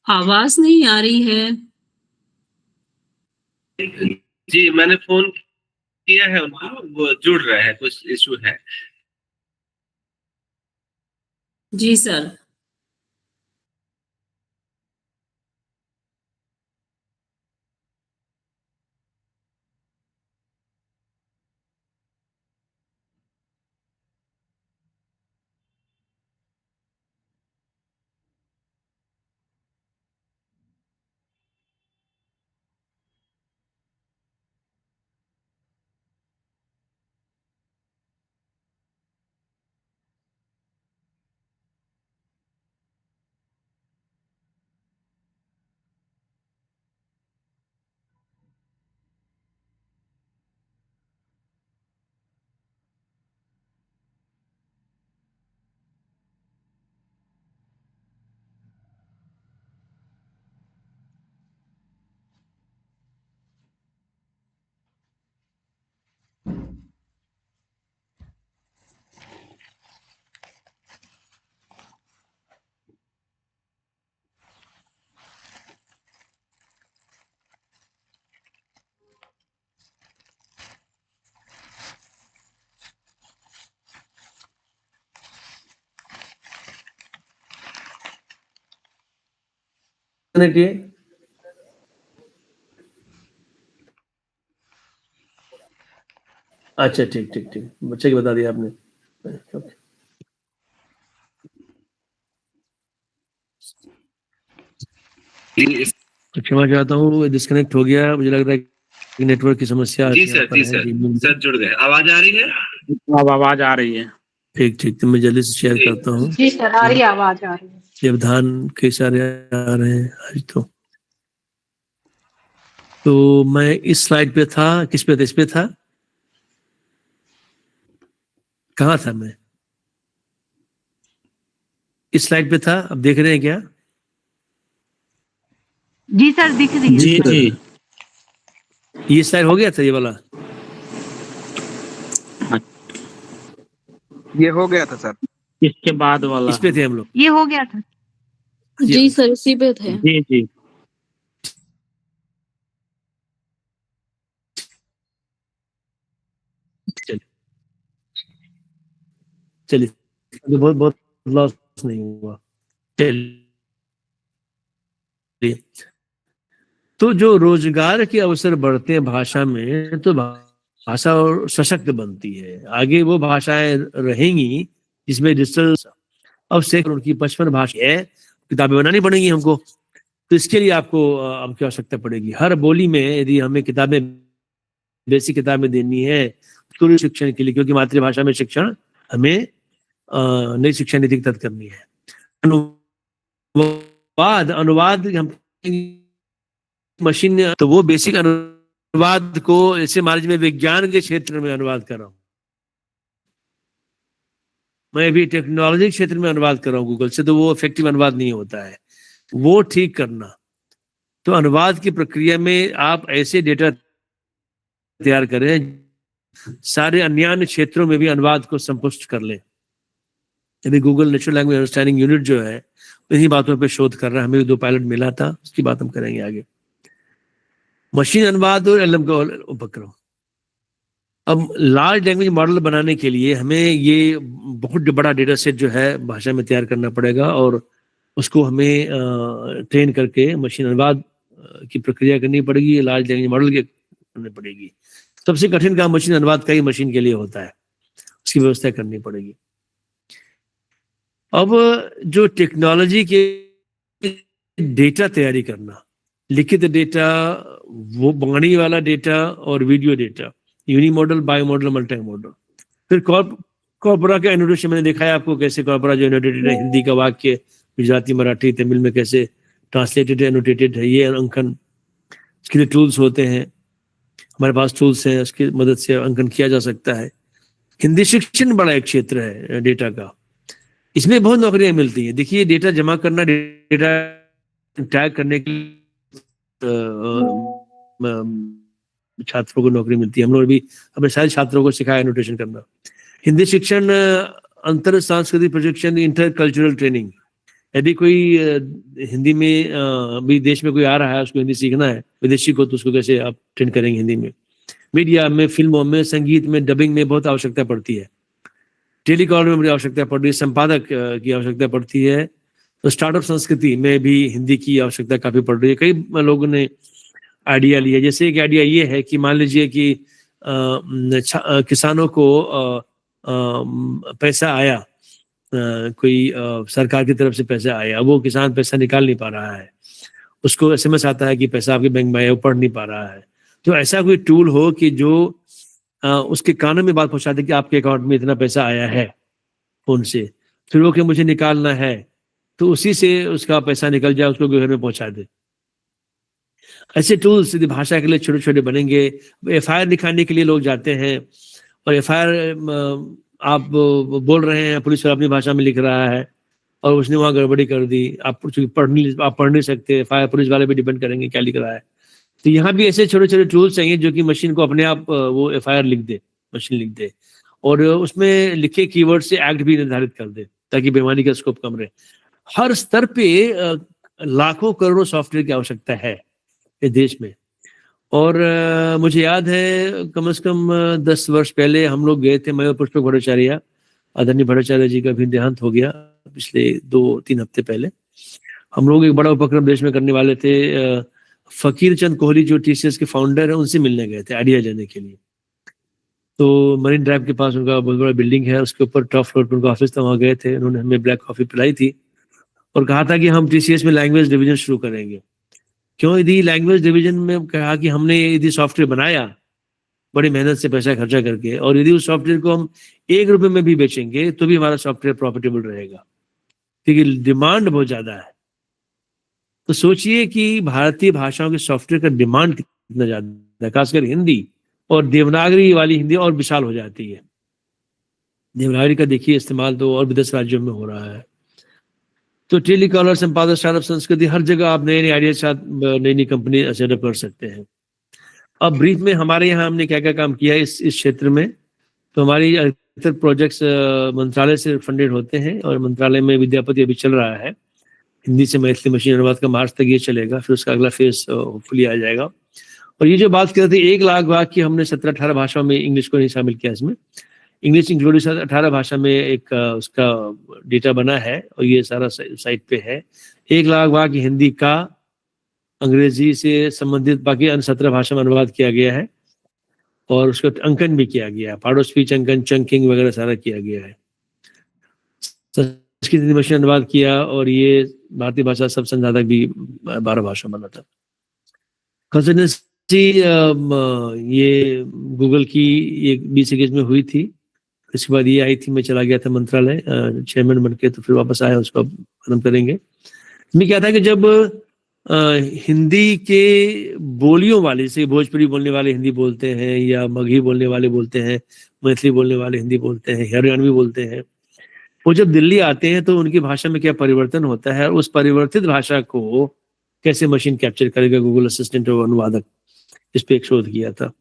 आवाज नहीं आ रही है। जी मैंने फोन किया है उनको, वो जुड़ रहे हैं, कुछ इशू है। जी सर। के अच्छा ठीक ठीक ठीक, बच्चे की बता दिया आपने। ओके। तो क्षमा चाहता हूँ, डिस्कनेक्ट हो गया, मुझे लग रहा है कि नेटवर्क की समस्या जी यहाँ सर, पर जी है। सर, जी सर जुड़ गए। आवाज आ रही है? अब आवाज आ रही है। ठीक ठीक, तो मैं जल्दी से शेयर जी। करता हूँ। जी सर, आ रही है, आवाज आ रही है। देवधान कई सारे आ रहे हैं आज तो मैं इस स्लाइड पे था, किस पे था? इस पे था, कहाँ था मैं? इस स्लाइड पे था, अब देख रहे हैं क्या? जी सर, दिख रही है। जी जी। ये स्लाइड हो गया था, ये वाला? ये हो गया था सर। इसके बाद वाला इस पे थे हम लोग। ये हो गया था। जी सर, इसी पे थे। जी जी। चलिए, बहुत बहुत लॉस नहीं हुआ। चलिए, तो जो रोजगार के अवसर बढ़ते हैं भाषा में, तो भाषा और सशक्त बनती है। आगे वो भाषाएं रहेंगी जिसमें डिजिटल, अब से उनकी 55 भाषा है, किताबें बनानी पड़ेंगी हमको। तो इसके लिए आपको अब की आवश्यकता पड़ेगी। हर बोली में यदि हमें किताबें, बेसिक किताबें देनी है स्कूली शिक्षण के लिए, क्योंकि मातृभाषा में शिक्षण हमें नई शिक्षा नीति तय करनी है। अनुवाद अनुवाद हम मशीन, तो वो बेसिक अनुवाद को, ऐसे मान लीजिए मैं विज्ञान के क्षेत्र में अनुवाद कर रहा हूँ, मैं भी टेक्नोलॉजी क्षेत्र में अनुवाद कर रहा हूँ गूगल से, तो वो इफेक्टिव अनुवाद नहीं होता है। वो ठीक करना, तो अनुवाद की प्रक्रिया में आप ऐसे डेटा तैयार करें सारे अन्य क्षेत्रों में भी अनुवाद को संपुष्ट कर लें। यदि Google natural language understanding unit जो है इन्हीं बातों पे शोध कर रहा है, हमें 2 पायलट मिला था, उसकी बात हम करेंगे आगे। मशीन अनुवाद और एलएम का उपक्रम। अब लार्ज लैंग्वेज मॉडल बनाने के लिए हमें ये बहुत बड़ा डेटा सेट जो है भाषा में तैयार करना पड़ेगा और उसको हमें ट्रेन करके मशीन अनुवाद की प्रक्रिया करनी पड़ेगी, लार्ज लैंग्वेज मॉडल के करनी पड़ेगी। सबसे कठिन काम मशीन अनुवाद का ही मशीन के लिए होता है, उसकी व्यवस्था करनी पड़ेगी। अब जो टेक्नोलॉजी के डेटा तैयारी करना, लिखित डेटा, वो वाणी वाला डेटा और video data, unimodal, bimodal, multimodal. फिर कॉर्पोरा का एनोटेशन मैंने दिखाया आपको, कैसे कॉर्पोरा जो एनोटेटेड है, हिंदी का वाक्य गुजराती, मराठी, तमिल में कैसे ट्रांसलेटेड एनोटेटेड है, ये अंकन, इसके लिए टूल्स होते हैं, हमारे पास टूल्स हैं, उसकी मदद से अंकन किया जा सकता है। हिंदी शिक्षण बड़ा एक क्षेत्र है डेटा का, इसमें बहुत नौकरियां मिलती हैं। देखिए, डेटा जमा करना, डेटा टैग करने के छात्रों को नौकरी मिलती है। हम लोग भी अपने सारे छात्रों को सिखाया एनोटेशन करना। हिंदी शिक्षण, अंतर सांस्कृतिक प्रशिक्षण, इंटर कल्चरल ट्रेनिंग। यदि कोई हिंदी में भी देश में कोई आ रहा है, उसको हिंदी सीखना है, विदेशी को, तो उसको कैसे आप ट्रेन करेंगे हिंदी में। मीडिया में, फिल्मों में, संगीत में, डबिंग में बहुत आवश्यकता पड़ती है। टेलीकॉल में बड़ी आवश्यकता पड़ रही है, संपादक की आवश्यकता पड़ती है। तो स्टार्टअप संस्कृति में भी हिंदी की आवश्यकता काफी पड़ रही है। कई लोगों ने आइडिया लिया, जैसे एक आइडिया ये है कि मान लीजिए कि किसानों को पैसा आया, कोई सरकार की तरफ से पैसा आया, वो किसान पैसा निकाल नहीं पा रहा है, उसको एसएमएस आता है कि पैसा आपके बैंक में आया, वो पढ़ नहीं पा रहा है। तो ऐसा कोई टूल हो कि जो उसके कानों में बात पहुंचा दे कि आपके अकाउंट में इतना पैसा आया है फोन से, फिर वो कि मुझे निकालना है, तो उसी से उसका पैसा निकल जाए, उसको घर में पहुंचा दे। ऐसे टूल्स यदि भाषा के लिए छोटे छोटे बनेंगे। एफआईआर दिखाने के लिए लोग जाते हैं और एफआईआर आप बोल रहे हैं, पुलिस वाला अपनी भाषा में लिख रहा है और उसने वहां गड़बड़ी कर दी, आप पढ़ नहीं सकते, एफआईआर पुलिस वाले भी डिपेंड करेंगे क्या लिख रहा है। तो यहाँ भी ऐसे छोटे छोटे टूल्स चाहिए जो कि मशीन को अपने आप वो एफआईआर लिख दे, मशीन लिख दे, और उसमें लिखे कीवर्ड से एक्ट भी निर्धारित कर दे, ताकि बेईमानी का स्कोप कम रहे। हर स्तर पे लाखों करोड़ों सॉफ्टवेयर की आवश्यकता है इस देश में। और मुझे याद है कम से कम 10 वर्ष पहले हम लोग गए थे, मैं पुष्पक भट्टाचार्य, आदरणीय भट्टाचार्य जी का भी देहांत हो गया पिछले 2-3 हफ्ते पहले। हम लोग एक बड़ा उपक्रम देश में करने वाले थे। फकीर चंद कोहली जो टीसीएस के फाउंडर है, उनसे मिलने गए थे आइडिया लेने के लिए। तो मरीन ड्राइव के पास उनका बहुत बड़ा बिल्डिंग है, उसके ऊपर टॉप फ्लोर पर उनका ऑफिस था, वहाँ गए थे। उन्होंने हमें ब्लैक कॉफी पिलाई थी और कहा था कि हम टीसीएस में लैंग्वेज डिवीजन शुरू करेंगे। क्यों? यदि लैंग्वेज डिवीजन में कहा कि हमने यदि सॉफ्टवेयर बनाया बड़ी मेहनत से पैसा खर्चा करके, और यदि उस सॉफ्टवेयर को हम 1 रुपए में भी बेचेंगे तो भी हमारा सॉफ्टवेयर प्रॉफिटेबल रहेगा, क्योंकि डिमांड बहुत ज्यादा है। तो सोचिए कि भारतीय भाषाओं के सॉफ्टवेयर का डिमांड कितना ज्यादा है, खासकर हिंदी और देवनागरी वाली हिंदी और विशाल हो जाती है। देवनागरी का देखिए इस्तेमाल तो और भी 10 राज्यों में हो रहा है। तो टेलीकॉलर, संपादक, स्टार्टअप संस्कृति, हर जगह आप नए नए आइडिया के साथ नई नई कंपनी सेटअप कर सकते हैं। अब ब्रीफ में हमारे यहाँ हमने क्या क्या काम किया है इस क्षेत्र में। तो हमारी अधिकतर प्रोजेक्ट्स मंत्रालय से फंडेड होते हैं, और मंत्रालय में विद्यापति अभी चल रहा है, हिंदी से मैथिली मशीन अनुवाद का मार्च तक ये चलेगा, फिर उसका अगला फेज होपफुली आ जाएगा। और ये जो बात कर रहे थे 1 लाख वाक्य, हमने 17-18 भाषाओं में, इंग्लिश को नहीं शामिल किया इसमें, इंग्लिश इंक्लूडिंग 18 भाषा में एक उसका डेटा बना है, और ये सारा साइट पे है। 1 लाख वाक्य हिंदी का अंग्रेजी से संबंधित बाकी अन्य 17 भाषा में अनुवाद किया गया है, और उसका अंकन भी किया गया है, पार्ट ऑफ स्पीच अंकन, चंकिंग वगैरह सारा किया गया है। संस्कृत मशीन अनुवाद किया, और ये भारतीय भाषा सब संसाधक भी 12 भाषा बना था। कंसल्टेंसी ये गूगल की ये 2021 में हुई थी, इसके बाद ये आई थी, मैं चला गया था मंत्रालय चेयरमैन बन के, तो फिर वापस आया, उसको खत्म करेंगे। इसमें क्या था कि जब हिंदी के बोलियों वाले, जैसे भोजपुरी बोलने वाले हिंदी बोलते हैं, या मगही बोलने वाले बोलते हैं, मैथिली बोलने वाले हिंदी बोलते हैं, हरियाणवी बोलते हैं, वो जब दिल्ली आते हैं तो उनकी भाषा में क्या परिवर्तन होता है, उस परिवर्तित भाषा को कैसे मशीन कैप्चर करेगा, गूगल असिस्टेंट और अनुवादक, इस पे एक शोध किया था।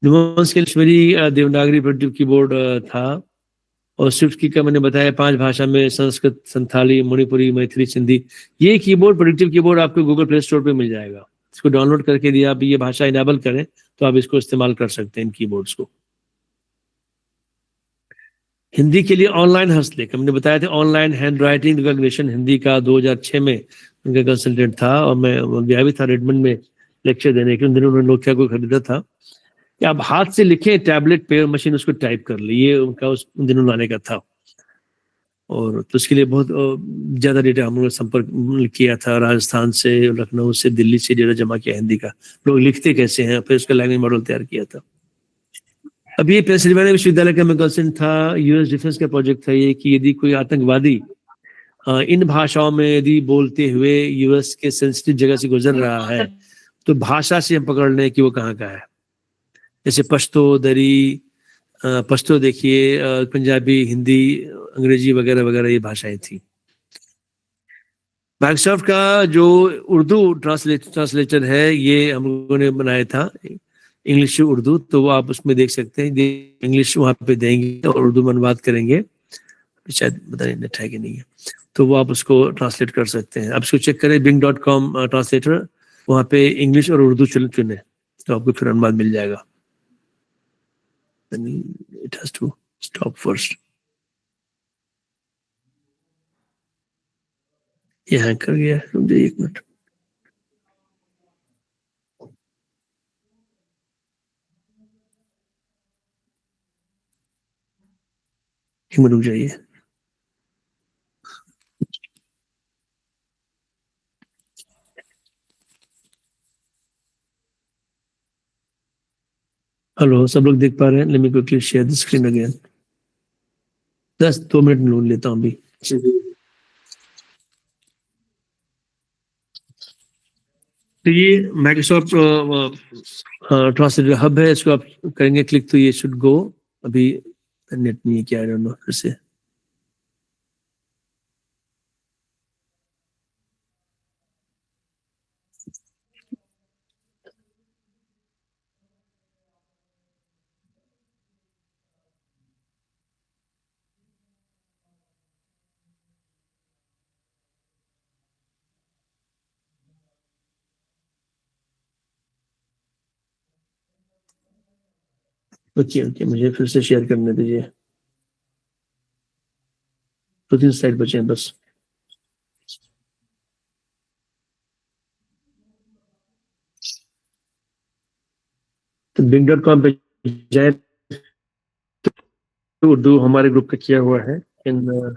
मेरी देवनागरी प्रोडक्टिव कीबोर्ड था, और स्विफ्ट की का मैंने बताया 5 भाषा में, संस्कृत, संथाली, मणिपुरी, मैथिली, सिंधी। ये कीबोर्ड, प्रोडक्टिव कीबोर्ड आपको गूगल प्ले स्टोर पे मिल जाएगा, इसको डाउनलोड करके यदि आप ये भाषा इनेबल करें तो आप इसको इस्तेमाल कर सकते हैं इन कीबोर्ड्स को। हिंदी के लिए ऑनलाइन हस्तलेख, हमने बताया था online hand writing recognition Hindi का 2006 में उनका कंसल्टेंट था और मैं गया भी था रेडमंड में लेक्चर देने के। उन दिनों उन्होंने नोकिया को खरीदा था कि आप हाथ से लिखें, टैबलेट पे मशीन उसको टाइप कर ली, ये उनका उस दिनों लाने का था। और तो उसके लिए बहुत ज़्यादा डेटा हम लोग संपर्क किया था, राजस्थान से, लखनऊ से, दिल्ली से डेटा जमा किया हिंदी का, लोग लिखते कैसे हैं, फिर उसका लैंग्वेज मॉडल तैयार किया था। अब ये पेंसिल्वेनिया विश्वविद्यालय का मैं कंसर्न था, यूएस डिफेंस का प्रोजेक्ट था ये, कि यदि कोई आतंकवादी इन भाषाओं में यदि बोलते हुए यूएस के सेंसिटिव जगह से गुजर रहा है तो भाषा से हम पकड़ लें कि वो कहाँ का है। जैसे पश्तो, दरी, पश्तो देखिए, पंजाबी, हिंदी, अंग्रेजी वगैरह वगैरह ये भाषाएं थी। माइक्रोसॉफ्ट का जो उर्दू ट्रांसलेटर है ये हम लोगों ने बनाया था, इंग्लिश उर्दू, तो वो आप उसमें देख सकते हैं, इंग्लिश वहाँ पे देंगे और उर्दू में अनुवाद करेंगे, शायद पता नहीं नेट है कि नहीं है, तो वो आप उसको ट्रांसलेट कर सकते हैं। आप इसको चेक करें bing.com ट्रांसलेटर, वहाँ पे इंग्लिश और उर्दू चुने तो आपको फिर अनुवाद मिल जाएगा। It has to stop first. ये हैंग कर गया, रुक जाइए 1 मिनट। रुक जाइए। हेलो, सब लोग देख पा रहे हैं? Let me quickly share the screen again. 2 minute में लेता हूँ अभी। तो ये माइक्रोसॉफ्ट ट्रांसलेटर हब है, इसको आप करेंगे क्लिक तो ये शुड गो। अभी नेट नहीं है क्या, आई डोंट नो, फिर से ओके, मुझे फिर से शेयर करने दीजिए। 2-3 स्लाइड बचे हैं बस। तो bing.com पे जाए तो उर्दू हमारे ग्रुप का किया हुआ है इन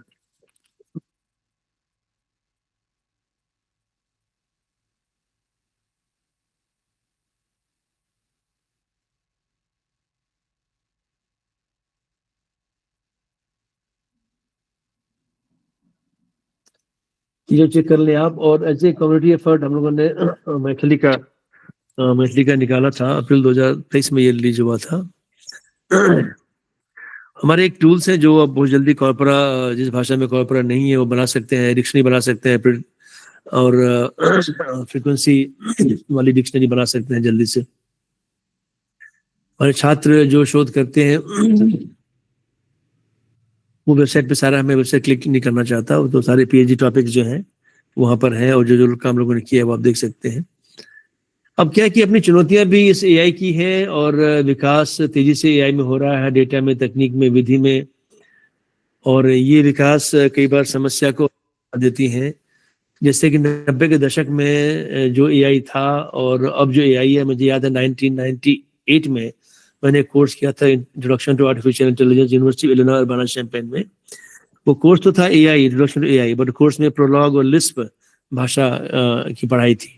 चीजें चेक कर ले आप। और एज ए कम्युनिटी एफर्ट हम लोगों ने मैथिली का निकाला था, अप्रैल 2023 में ये रिलीज हुआ था। हमारे एक टूल्स है जो आप बहुत जल्दी कॉर्पोरा, जिस भाषा में कॉर्पोरा नहीं है वो बना सकते हैं, डिक्शनरी बना सकते हैं, फिर और फ्रीक्वेंसी वाली डिक्शनरी बना सकते हैं जल्दी से। और छात्र जो शोध करते हैं वो वेबसाइट पे सारा, हमें वेबसाइट क्लिक नहीं करना चाहता, तो सारे पीएचडी टॉपिक्स जो हैं वहाँ पर हैं और जो काम लोगों ने किया है वो आप देख सकते हैं। अब क्या है कि अपनी चुनौतियां भी इस एआई की है और विकास तेजी से एआई में हो रहा है, डेटा में, तकनीक में, विधि में, और ये विकास कई बार समस्या को देती हैं। जैसे कि 90 के दशक में जो एआई था और अब जो एआई है, मुझे याद है 1998 में मैंने कोर्स किया था introduction to artificial intelligence, university of Illinois Urbana Champaign में। वो कोर्स तो था AI, introduction to AI, but course में प्रोलॉग और लिस्प भाषा की पढ़ाई थी।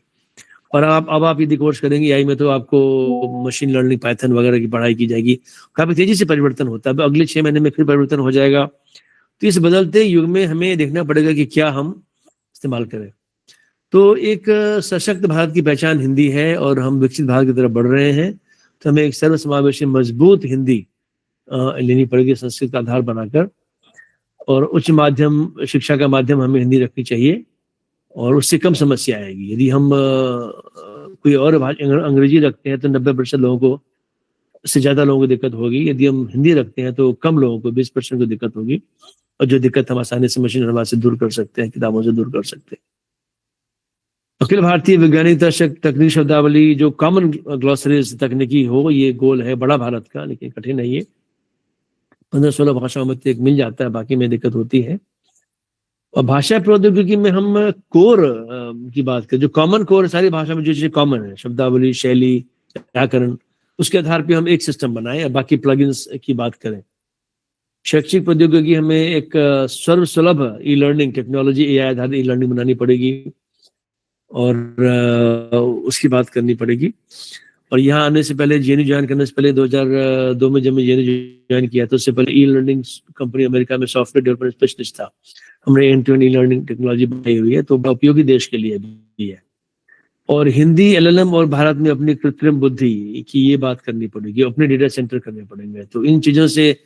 और अब आप यदि कोर्स करेंगे एआई में तो आपको मशीन लर्निंग, पाइथन वगैरह की पढ़ाई की जाएगी। काफी तेजी से परिवर्तन होता है, अगले 6 महीने में फिर परिवर्तन हो जाएगा। तो इस बदलते युग में हमें देखना पड़ेगा कि क्या हम इस्तेमाल करें। तो एक सशक्त भारत की पहचान हिंदी है और हम विकसित भारत की तरफ बढ़ रहे हैं, तो हमें एक सर्वसमावेशी मजबूत हिंदी लेनी पड़ेगी संस्कृत का आधार बनाकर, और उच्च माध्यम शिक्षा का माध्यम हमें हिंदी रखनी चाहिए और उससे कम समस्या आएगी। यदि हम कोई और भाषा अंग्रेजी रखते हैं तो 90% लोगों को, से ज्यादा लोगों को दिक्कत होगी। यदि हम हिंदी रखते हैं तो कम लोगों को, 20% को दिक्कत होगी, और जो दिक्कत हम आसानी से मशीन अनुवाद से दूर कर सकते हैं, किताबों से दूर कर सकते हैं। अखिल भारतीय वैज्ञानिक दर्शक तकनीकी शब्दावली जो कॉमन ग्लॉसरीज तकनीकी हो, ये गोल है बड़ा भारत का, लेकिन कठिन है ये। 15-16 भाषाओं में तो एक मिल जाता है, बाकी में दिक्कत होती है। और भाषा प्रौद्योगिकी में हम कोर की बात करें, जो कॉमन कोर सारी भाषा में जो चीजें कॉमन है, शब्दावली, शैली, व्याकरण, उसके आधार पे हम एक सिस्टम बनाए, बाकी प्लगइन्स की बात करें। शैक्षिक प्रौद्योगिकी हमें एक सर्वसुलभ ई लर्निंग टेक्नोलॉजी, AI आधारित ई लर्निंग बनानी पड़ेगी और उसकी बात करनी पड़ेगी। और यहाँ आने से पहले, JNU ज्वाइन करने से पहले 2002 में जब मैं JNU ज्वाइन किया तो उससे पहले ई लर्निंग कंपनी अमेरिका में सॉफ्टवेयर डेवलपमेंट स्पेशलिस्ट था। हमने एंड-टू-एंड ई लर्निंग टेक्नोलॉजी बनाई हुई है, तो उपयोगी देश के लिए भी है। और हिंदी, LLM और भारत में अपनी कृत्रिम बुद्धि की ये बात करनी पड़ेगी, अपने डेटा सेंटर करने पड़ेंगे। तो इन चीजों से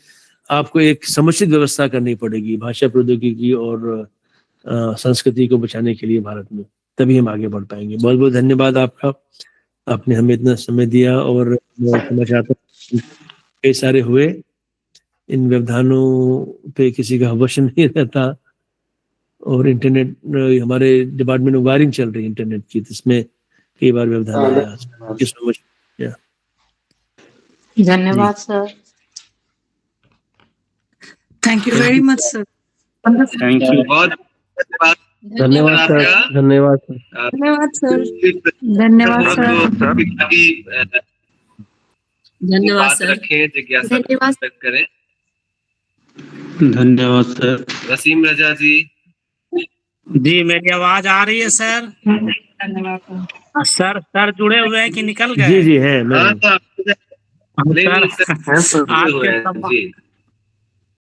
आपको एक समुचित व्यवस्था करनी पड़ेगी भाषा प्रौद्योगिकी और संस्कृति को बचाने के लिए भारत में, तभी हम आगे बढ़ पाएंगे। बहुत बहुत धन्यवाद आपका, आपने हमें इतना समय दिया। और मैं समझ आता हूं कई सारे हुए, इन व्यवधानों पे किसी का वश नहीं रहता। और इंटरनेट, हमारे डिपार्टमेंट में वायरिंग चल रही है इंटरनेट की, जिसमें कई बार व्यवधान आया। धन्यवाद sir. Thank you very much sir. Thank you. बहुत धन्यवाद सर, धन्यवाद सर, धन्यवाद सर। धन्यवाद सर। धन्यवाद सर। रखें, जिज्ञासा व्यक्त करें। धन्यवाद सर। वसीम रजा जी। जी मेरी आवाज आ रही है सर? धन्यवाद सर जुड़े हुए हैं कि निकल गए? जी है। हाँ, सर आपके जी